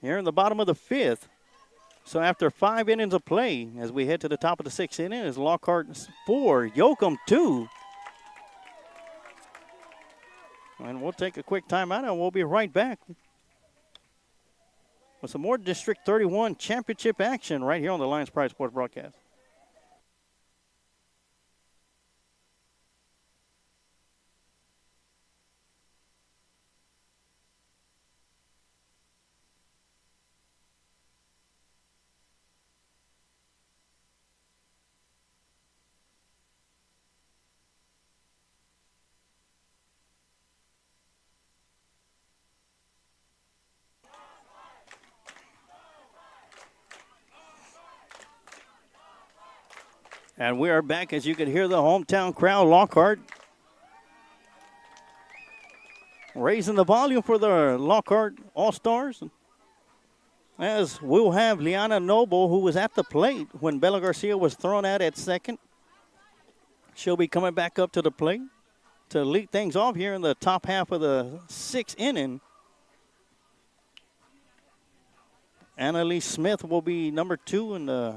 here in the bottom of the fifth. So after 5 innings of play, as we head to the top of the sixth inning, is Lockhart 4, Yoakum 2. And we'll take a quick timeout, and we'll be right back with some more District 31 championship action right here on the Lions Pride Sports broadcast. And we are back. As you can hear the hometown crowd, Lockhart raising the volume for the Lockhart All-Stars. As we'll have Liana Noble, who was at the plate when Bella Garcia was thrown out at second. She'll be coming back up to the plate to lead things off here in the top half of the sixth inning. Annalise Smith will be number 2 in the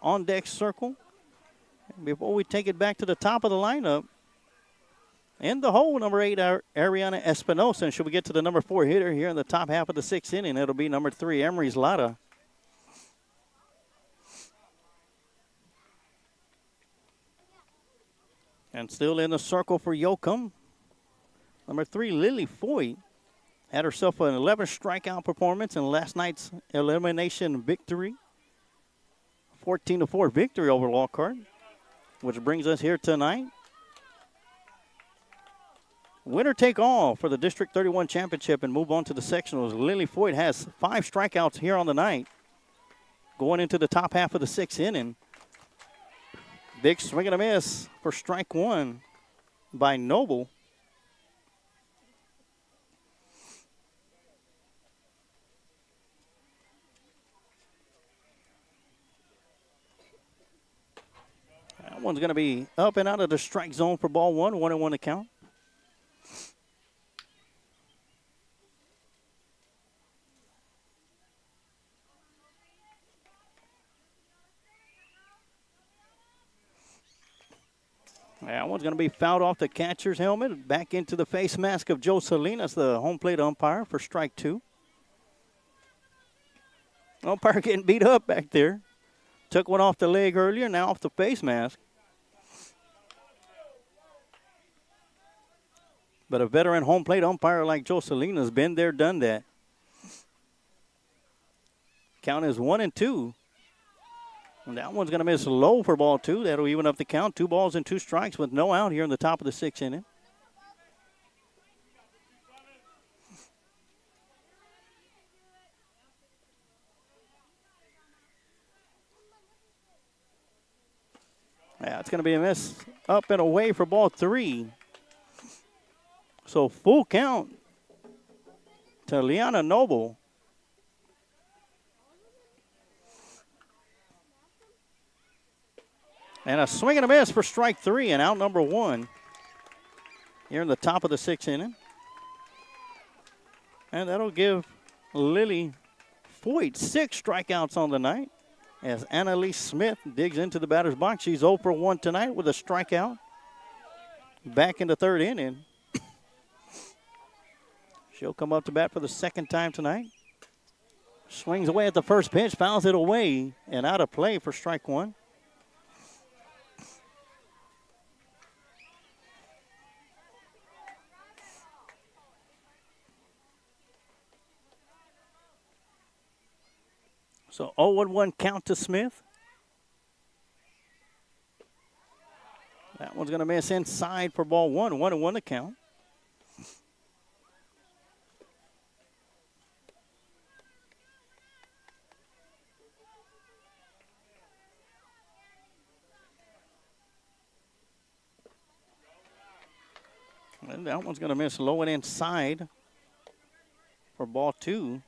on-deck circle. Before we take it back to the top of the lineup, in the hole, number 8, Ariana Espinosa. And should we get to the number 4 hitter here in the top half of the sixth inning, it'll be number 3, Emery Zlata. And still in the circle for Yoakum, number 3, Lily Foyt. Had herself an 11 strikeout performance in last night's elimination victory. 14-4 victory over Lockhart, which brings us here tonight. Winner take all for the District 31 championship and move on to the sectionals. Lily Foyt has 5 strikeouts here on the night. Going into the top half of the sixth inning. Big swing and a miss for strike 1 by Noble. That one's going to be up and out of the strike zone for ball 1, 1-1 to count. That one's going to be fouled off the catcher's helmet. Back into the face mask of Joe Salinas, the home plate umpire, for strike 2. Umpire getting beat up back there. Took one off the leg earlier, now off the face mask. But a veteran home plate umpire like Joe Salinas, been there, done that. Count is 1-2. And that one's going to miss low for ball 2. That'll even up the count. 2 balls and 2 strikes with no out here in the top of the sixth inning. Yeah, it's going to be a miss up and away for ball 3. So full count to Liana Noble. And a swing and a miss for strike 3 and out number 1 here in the top of the sixth inning. And that'll give Lily Foyt 6 strikeouts on the night as Annalise Smith digs into the batter's box. She's 0 for 1 tonight with a strikeout. Back in the third inning. She'll come up to bat for the second time tonight. Swings away at the first pitch, fouls it away, and out of play for strike 1. So 0-1 count to Smith. That one's going to miss inside for ball 1. 1-1 to count. And that one's going to miss low and inside for ball 2.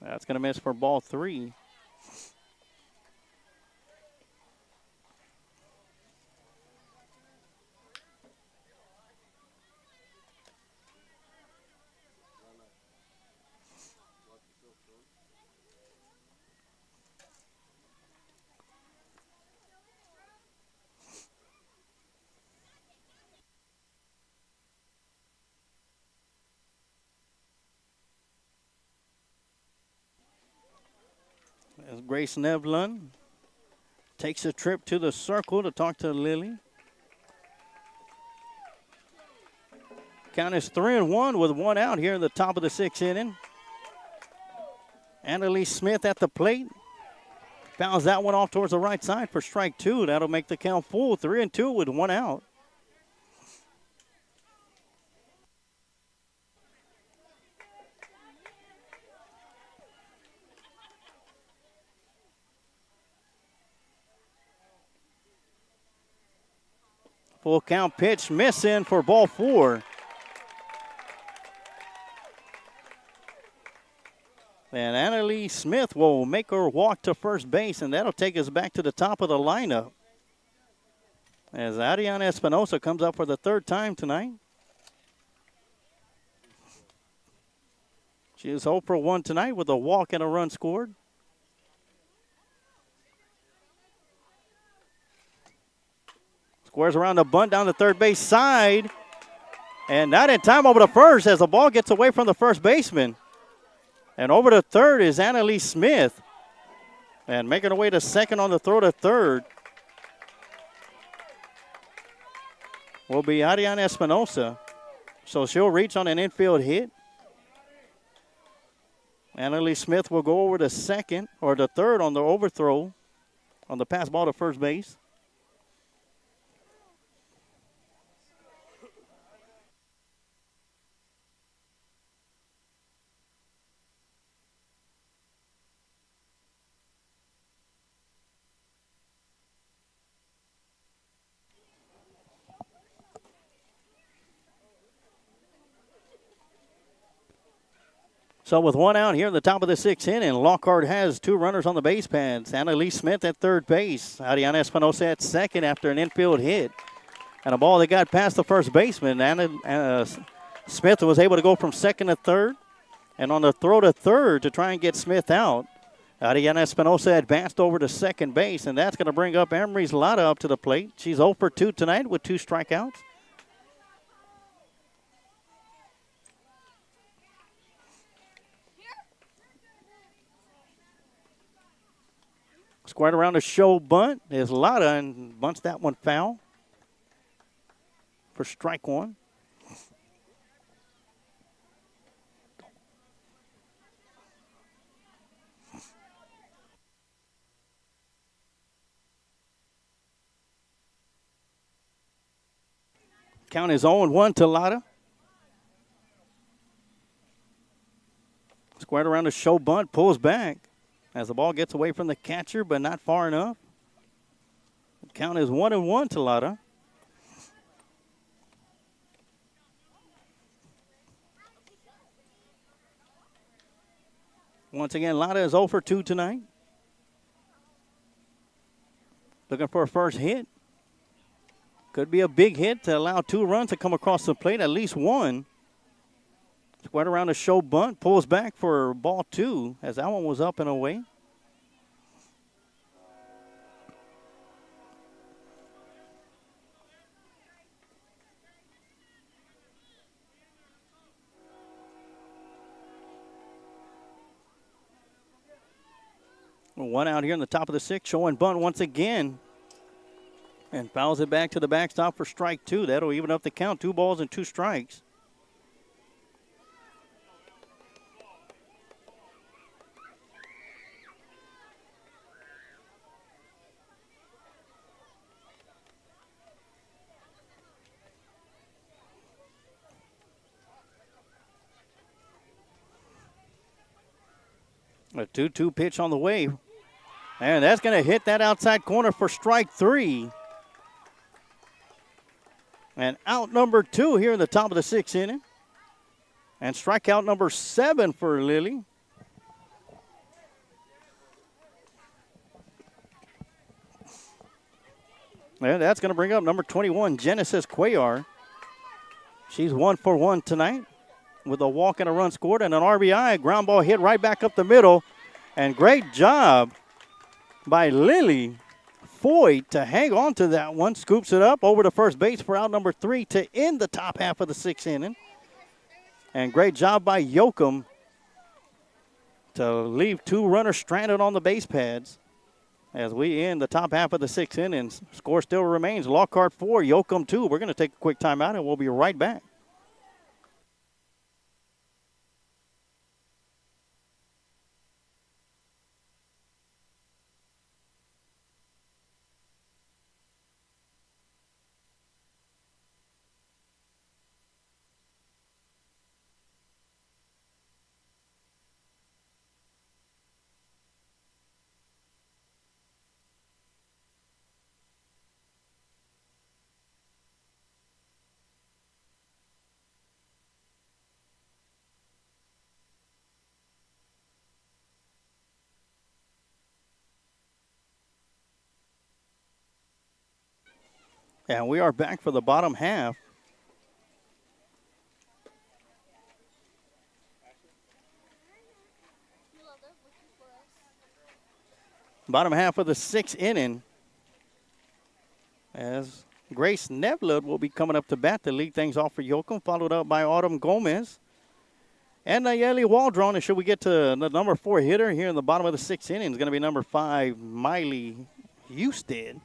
That's going to miss for ball 3. As Grace Nevlin takes a trip to the circle to talk to Lily. Count is 3-1 with 1 out here in the top of the 6th inning. Annalise Smith at the plate. Fouls that one off towards the right side for strike 2. That'll make the count full. 3-2 with 1 out. Full count pitch missing for ball 4. And Annalise Smith will make her walk to first base, and that'll take us back to the top of the lineup. As Ariana Espinosa comes up for the 3rd time tonight. She is 0 for 1 tonight with a walk and a run scored. Squares around the bunt down the third base side. And not in time over to first as the ball gets away from the first baseman. And over to third is Annalise Smith. And making her way to second on the throw to third will be Ariana Espinosa. So she'll reach on an infield hit. Annalise Smith will go over to second or to third on the overthrow on the pass ball to first base. So with 1 out here in the top of the 6th inning, Lockhart has 2 runners on the base paths. Annalise Smith at third base. Ariana Espinosa at second after an infield hit. And a ball that got past the first baseman. Smith was able to go from second to third. And on the throw to third to try and get Smith out, Ariana Espinosa advanced over to second base. And that's going to bring up Emery's Lotta up to the plate. She's 0 for 2 tonight with 2 strikeouts. Squared around a show bunt is Lotta and bunts that one foul for strike 1. Count is 0-1 to Lotta. Squared around a show bunt, pulls back. As the ball gets away from the catcher, but not far enough. The count is 1-1 to Lotta. Once again, Lotta is 0 for 2 tonight. Looking for a first hit. Could be a big hit to allow 2 runs to come across the plate, at least 1. Squared around a show bunt, pulls back for ball 2 as that one was up and away. One out here in the top of the 6th, showing bunt once again. And fouls it back to the backstop for strike 2. That'll even up the count, 2 balls and 2 strikes. A 2-2 pitch on the way. And that's going to hit that outside corner for strike 3. And out number 2 here in the top of the 6th inning. And strikeout number 7 for Lily. And that's going to bring up number 21, Genesis Cuellar. She's 1 for 1 tonight with a walk and a run scored and an RBI. Ground ball hit right back up the middle. And great job by Lily Foy to hang on to that one. Scoops it up over to first base for out number 3 to end the top half of the 6th inning. And great job by Yoakum to leave 2 runners stranded on the base pads. As we end the top half of the 6th inning, score still remains Lockhart 4, Yoakum 2. We're going to take a quick timeout and we'll be right back. And we are back for the bottom half. Bottom half of the 6th inning. As Grace Nevlud will be coming up to bat to lead things off for Yoakum, followed up by Autumn Gomez. And Nayeli Waldron, and should we get to the number 4 hitter here in the bottom of the 6th inning, is going to be number 5, Miley Husted.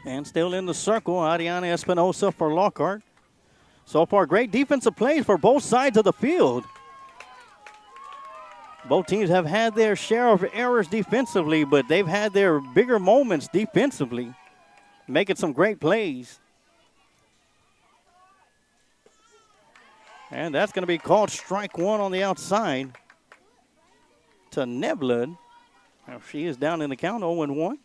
And still in the circle, Ariana Espinosa for Lockhart. So far, great defensive plays for both sides of the field. Both teams have had their share of errors defensively, but they've had their bigger moments defensively, making some great plays. And that's going to be called strike 1 on the outside to Nevlud. Now she is down in the count, 0-1.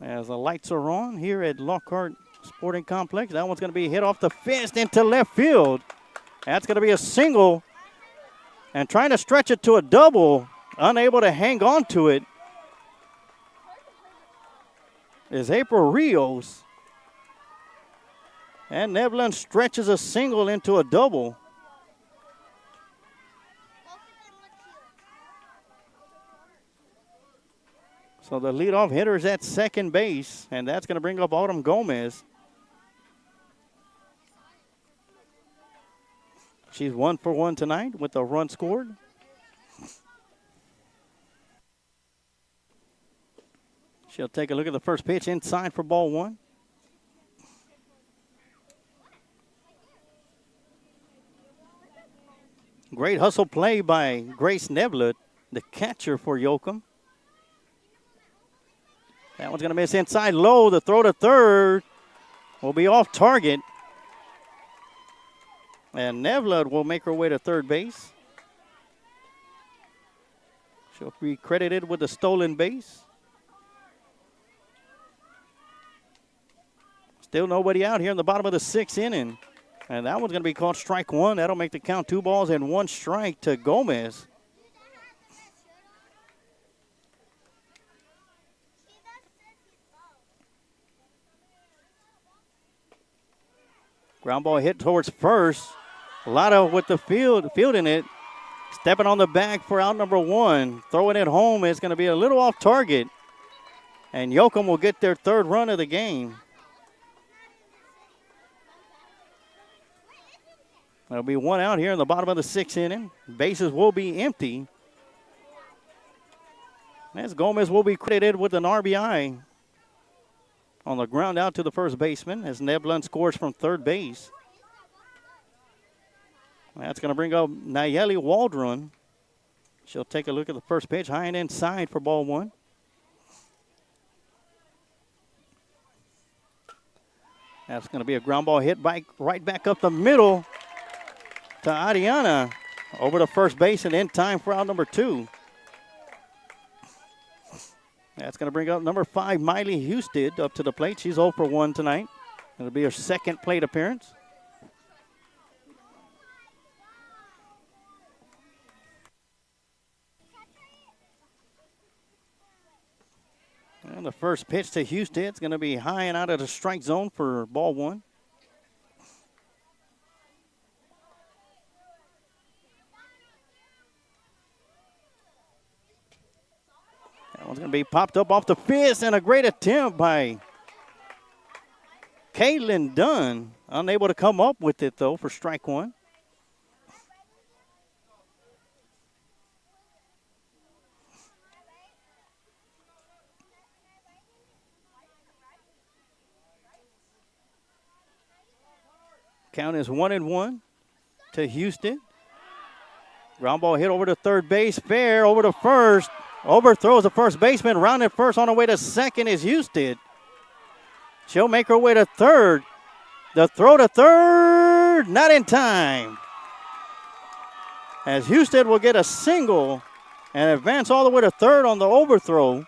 As the lights are on here at Lockhart Sporting Complex. That one's going to be hit off the fist into left field. That's going to be a single. And trying to stretch it to a double, unable to hang on to it, is April Rios. And Nevlin stretches a single into a double. So the leadoff hitter is at second base, and that's going to bring up Autumn Gomez. She's 1 for 1 tonight with a run scored. She'll take a look at the first pitch inside for ball 1. Great hustle play by Grace Nevlud, the catcher for Yoakum. That one's going to miss inside low. The throw to third will be off target. And Nevlud will make her way to third base. She'll be credited with a stolen base. Still nobody out here in the bottom of the 6th inning. And that one's going to be called strike 1. That'll make the count 2 balls and 1 strike to Gomez. Ground ball hit towards first. Lotto with the fielding it. Stepping on the bag for out number 1. Throwing it home is going to be a little off target. And Yoakum will get their 3rd run of the game. There'll be 1 out here in the bottom of the 6th inning. Bases will be empty. As Gomez will be credited with an RBI on the ground out to the first baseman as Nevlin scores from third base. That's going to bring up Nayeli Waldron. She'll take a look at the first pitch, high and inside for ball 1. That's going to be a ground ball hit right back up the middle to Ariana over to first base and in time for out number 2. That's going to bring up number 5, Miley Husted, up to the plate. She's 0 for 1 tonight. It'll be her 2nd plate appearance. And the first pitch to Houston, it's going to be high and out of the strike zone for ball one. That one's going to be popped up off the fist, and a great attempt by Caitlin Dunn. Unable to come up with it, though, for strike one. Count is 1-1 to Houston. Ground ball hit over to third base. Fair over to first. Overthrows the first baseman. Rounded first on the way to second is Houston. She'll make her way to third. The throw to third, not in time. As Houston will get a single and advance all the way to third on the overthrow.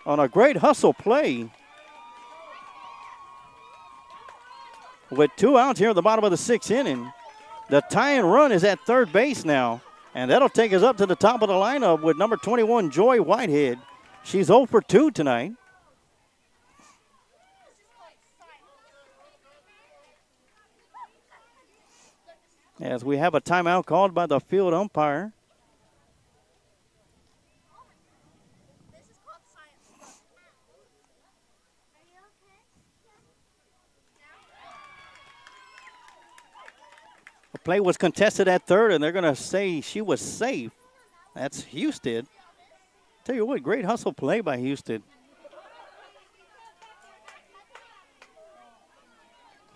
On a great hustle play. With 2 outs here at the bottom of the 6th inning. The tying run is at third base now. And that'll take us up to the top of the lineup with number 21, Joy Whitehead. She's 0 for 2 tonight. As we have a timeout called by the field umpire. The play was contested at third, and they're going to say she was safe. That's Houston. Tell you what, great hustle play by Houston.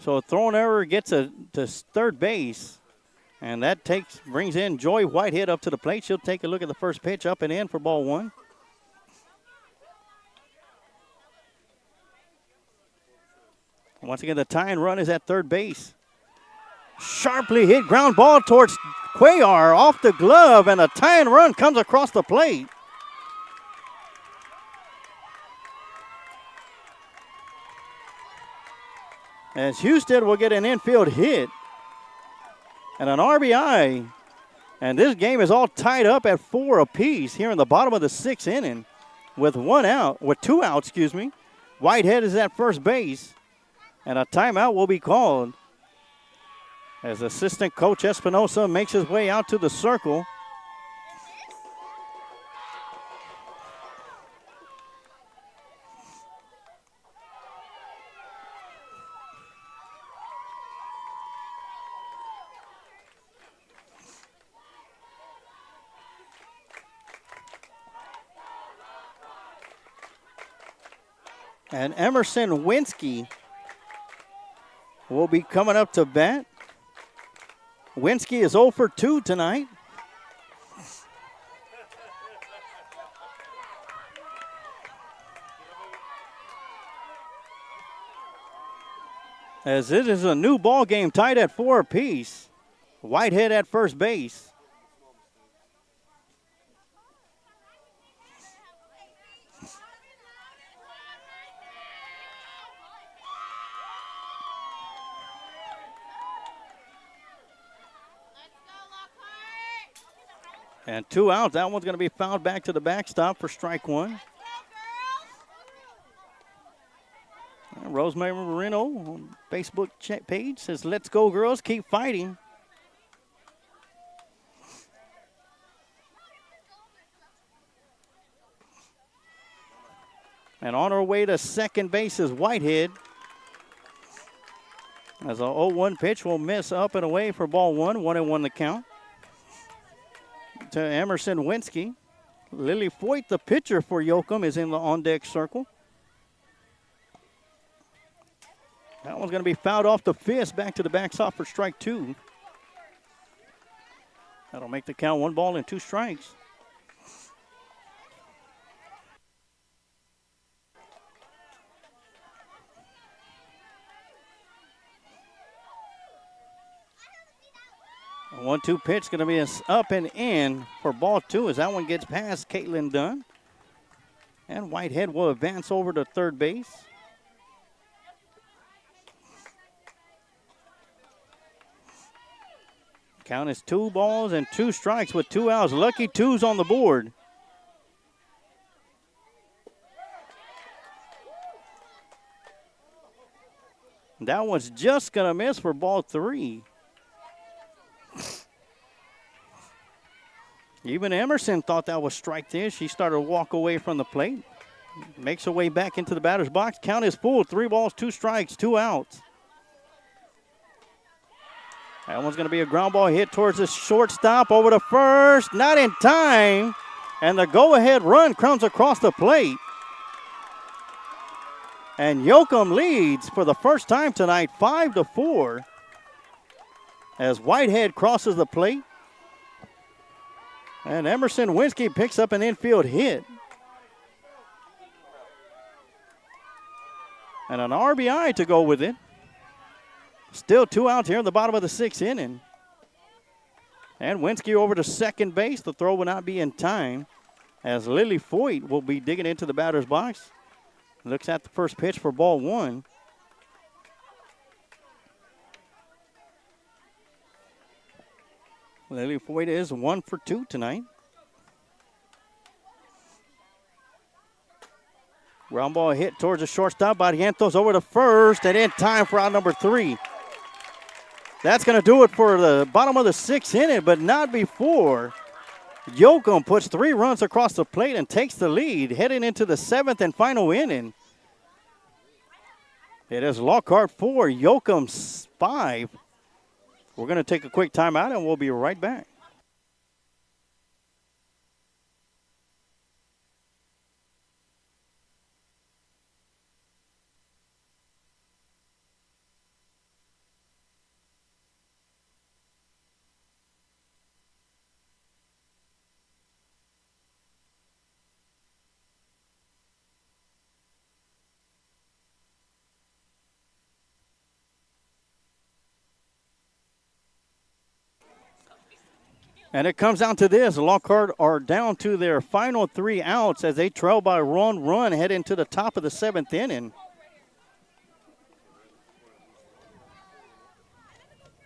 So a thrown error gets to third base, and that brings in Joy Whitehead up to the plate. She'll take a look at the first pitch, up and in for ball one. Once again, the tying run is at third base. Sharply hit ground ball towards Cuellar off the glove, and a tying run comes across the plate. As Houston will get an infield hit and an RBI. And this game is all tied up at 4 apiece here in the bottom of the 6th inning with 2 outs, Whitehead is at first base, and a timeout will be called as assistant coach Espinosa makes his way out to the circle. And Emerson Winsky will be coming up to bat. Winsky is 0 for 2 tonight. As it is a new ball game tied at 4 apiece. Whitehead at first base. And 2 outs. That one's going to be fouled back to the backstop for strike one. And Rosemary Marino on Facebook page says, "Let's go, girls. Keep fighting." And on her way to second base is Whitehead. As a 0-1 pitch will miss up and away for ball one. 1-1 the count. To Emerson Winsky. Lily Foyt, the pitcher for Yoakum, is in the on-deck circle. That one's going to be fouled off the fist, back to the backstop for strike two. That'll make the count 1 ball and 2 strikes. A 1-2 pitch going to be up and in for ball 2 as that one gets past Caitlin Dunn. And Whitehead will advance over to third base. Count is 2 balls and 2 strikes with 2 outs. Lucky twos on the board. That one's just going to miss for ball 3. Even Emerson thought that was strike 3. She started to walk away from the plate. Makes her way back into the batter's box. Count is full. 3 balls, 2 strikes, 2 outs. That one's going to be a ground ball hit towards the shortstop over to first. Not in time. And the go-ahead run comes across the plate. And Yoakum leads for the first time tonight, 5-4. As Whitehead crosses the plate. And Emerson Winsky picks up an infield hit. And an RBI to go with it. Still 2 outs here in the bottom of the 6th inning. And Winsky over to second base. The throw will not be in time as Lily Foyt will be digging into the batter's box. Looks at the first pitch for ball 1. Lily Foyt is 1 for 2 tonight. Ground ball hit towards the shortstop. Barrientos over to first and in time for out number 3. That's going to do it for the bottom of the 6th inning, but not before Yoakum puts 3 runs across the plate and takes the lead heading into the 7th and final inning. It is Lockhart 4, Yoakum 5. We're going to take a quick timeout and we'll be right back. And it comes down to this. Lockhart are down to their final 3 outs as they trail by 1 run head into the top of the 7th inning.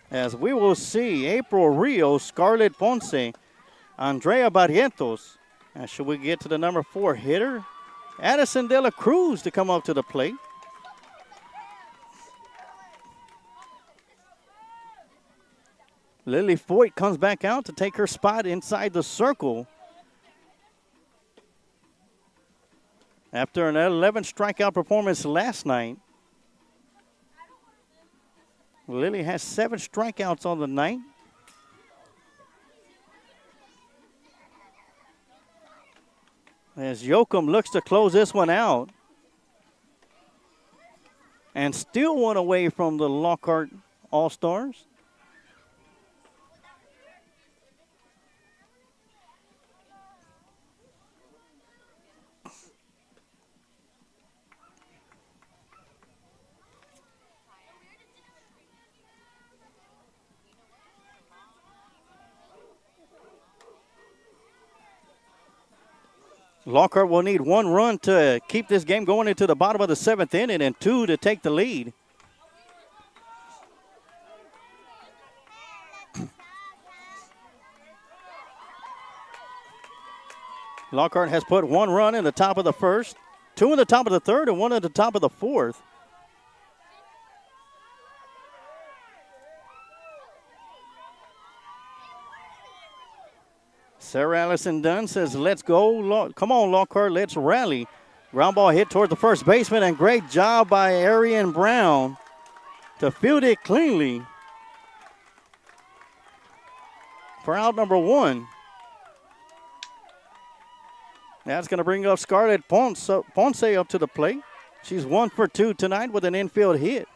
As we will see April Rios, Scarlett Ponce, Andrea Barrientos. And should we get to the number 4 hitter? Addison De La Cruz to come up to the plate. Lily Foyt comes back out to take her spot inside the circle. After an 11 strikeout performance last night, Lily has 7 strikeouts on the night. As Yoakum looks to close this one out. And still 1 away from the Lockhart All-Stars. Lockhart will need 1 run to keep this game going into the bottom of the 7th inning and 2 to take the lead. Lockhart has put 1 run in the top of the 1st, 2 in the top of the 3rd, and 1 at the top of the 4th. Sarah Allison Dunn says, let's go. Come on, Lockhart, let's rally. Ground ball hit towards the first baseman, and great job by Arian Brown to field it cleanly for out number 1. That's going to bring up Scarlett Ponce up to the plate. She's 1 for 2 tonight with an infield hit.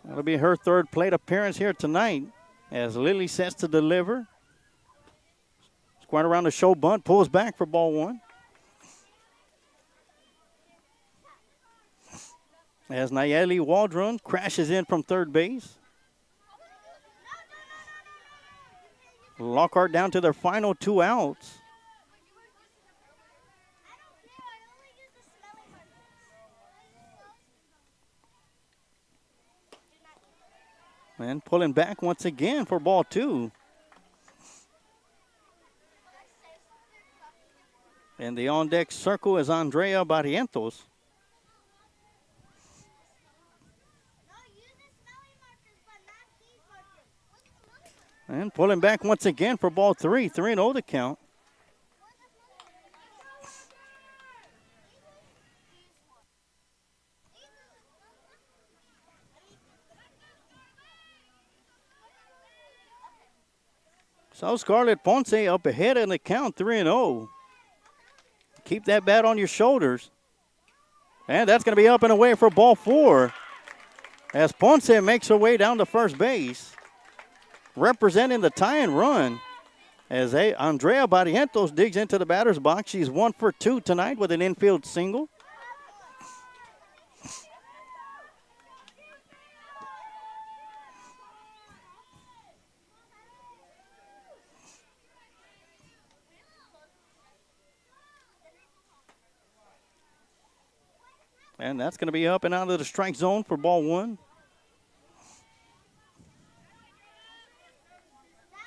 That'll be her 3rd plate appearance here tonight as Lily sets to deliver. Squared around the show bunt, pulls back for ball 1. As Nayeli Waldron crashes in from 3rd base. Lockhart down to their final 2 outs. And pulling back once again for ball 2. And the on-deck circle is Andrea Barrientos. And pulling back once again for ball 3. 3-0 the count. So Scarlett Ponce up ahead in the count, 3-0. Keep that bat on your shoulders. And that's going to be up and away for ball 4. As Ponce makes her way down to first base. Representing the tie and run. As Andrea Barrientos digs into the batter's box. She's 1 for 2 tonight with an infield single. And that's going to be up and out of the strike zone for ball 1.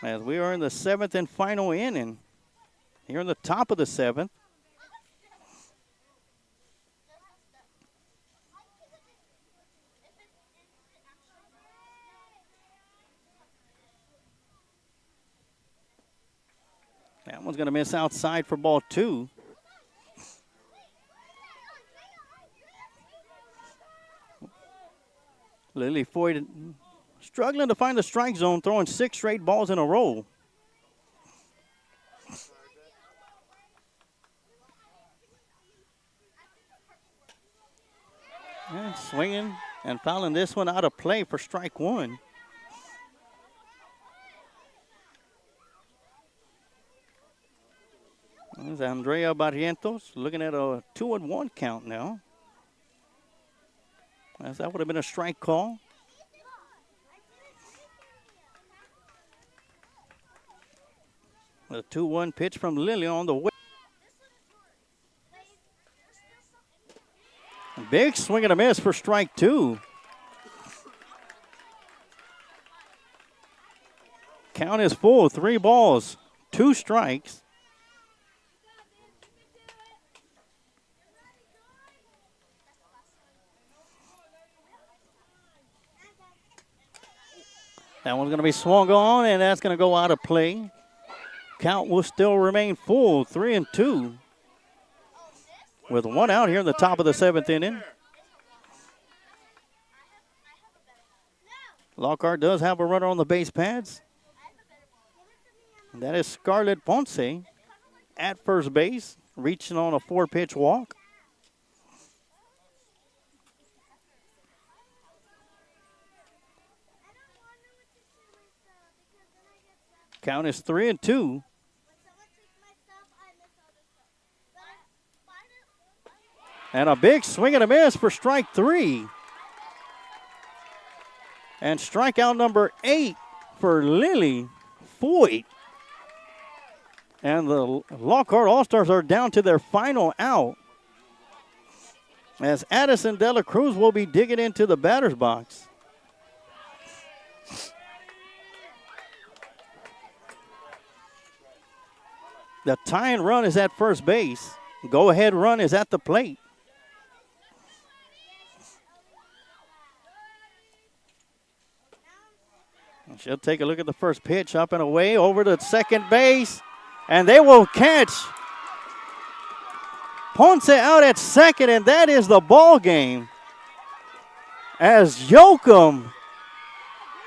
As we are in the 7th and final inning. Here in the top of the 7th. That one's going to miss outside for ball 2. Lily Foy struggling to find the strike zone, throwing 6 straight balls in a row. And swinging and fouling this one out of play for strike 1. There's Andrea Barrientos looking at a 2-1 count now. As that would have been a strike call. A 2-1 pitch from Lily on the way. Big swing and a miss for strike 2. Count is full. 3 balls, 2 strikes. That one's going to be swung on, and that's going to go out of play. Count will still remain full, 3-2. With 1 out here in the top of the 7th inning. Lockhart does have a runner on the base pads. And that is Scarlett Ponce at first base, reaching on a 4-pitch walk. Count is 3-2. And a big swing and a miss for strike 3. And strikeout number 8 for Lily Foy. And the Lockhart All-Stars are down to their final out. As Addison De La Cruz will be digging into the batter's box. The tying run is at first base. Go-ahead run is at the plate. She'll take a look at the first pitch, up and away, over to second base. And they will catch Ponce out at second, and that is the ball game. As Yoakum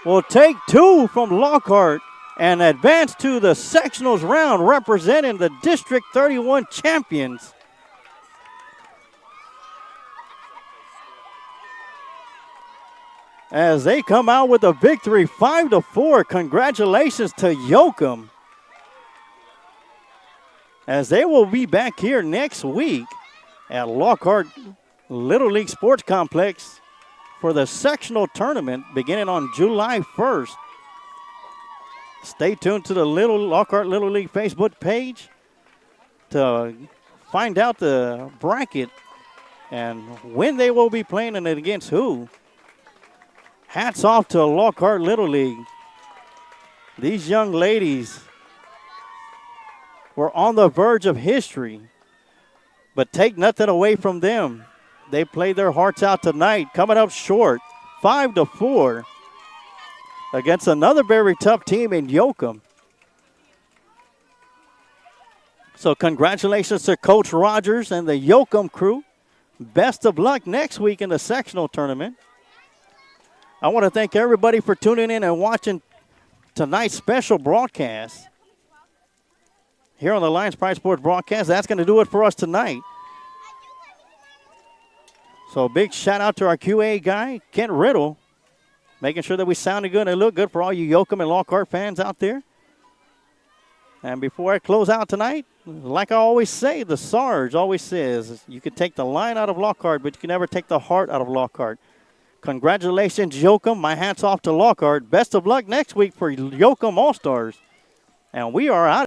will take 2 from Lockhart and advance to the sectionals round, representing the District 31 champions. As they come out with a victory, 5-4. Congratulations to Yoakum. As they will be back here next week at Lockhart Little League Sports Complex for the sectional tournament beginning on July 1st. Stay tuned to the Lockhart Little League Facebook page to find out the bracket and when they will be playing and against who. Hats off to Lockhart Little League. These young ladies were on the verge of history But take nothing away from them. They played their hearts out tonight, coming up short, 5-4, against another very tough team in Yoakum. So congratulations to Coach Rogers and the Yoakum crew. Best of luck next week in the sectional tournament. I want to thank everybody for tuning in and watching tonight's special broadcast here on the Lions Pride Sports broadcast. That's going to do it for us tonight. So a big shout out to our QA guy, Kent Riddle, making sure that we sounded good and look good for all you Yoakum and Lockhart fans out there. And before I close out tonight, like I always say, the Sarge always says, you can take the line out of Lockhart, but you can never take the heart out of Lockhart. Congratulations, Yoakum. My hat's off to Lockhart. Best of luck next week for Yoakum All-Stars. And we are out.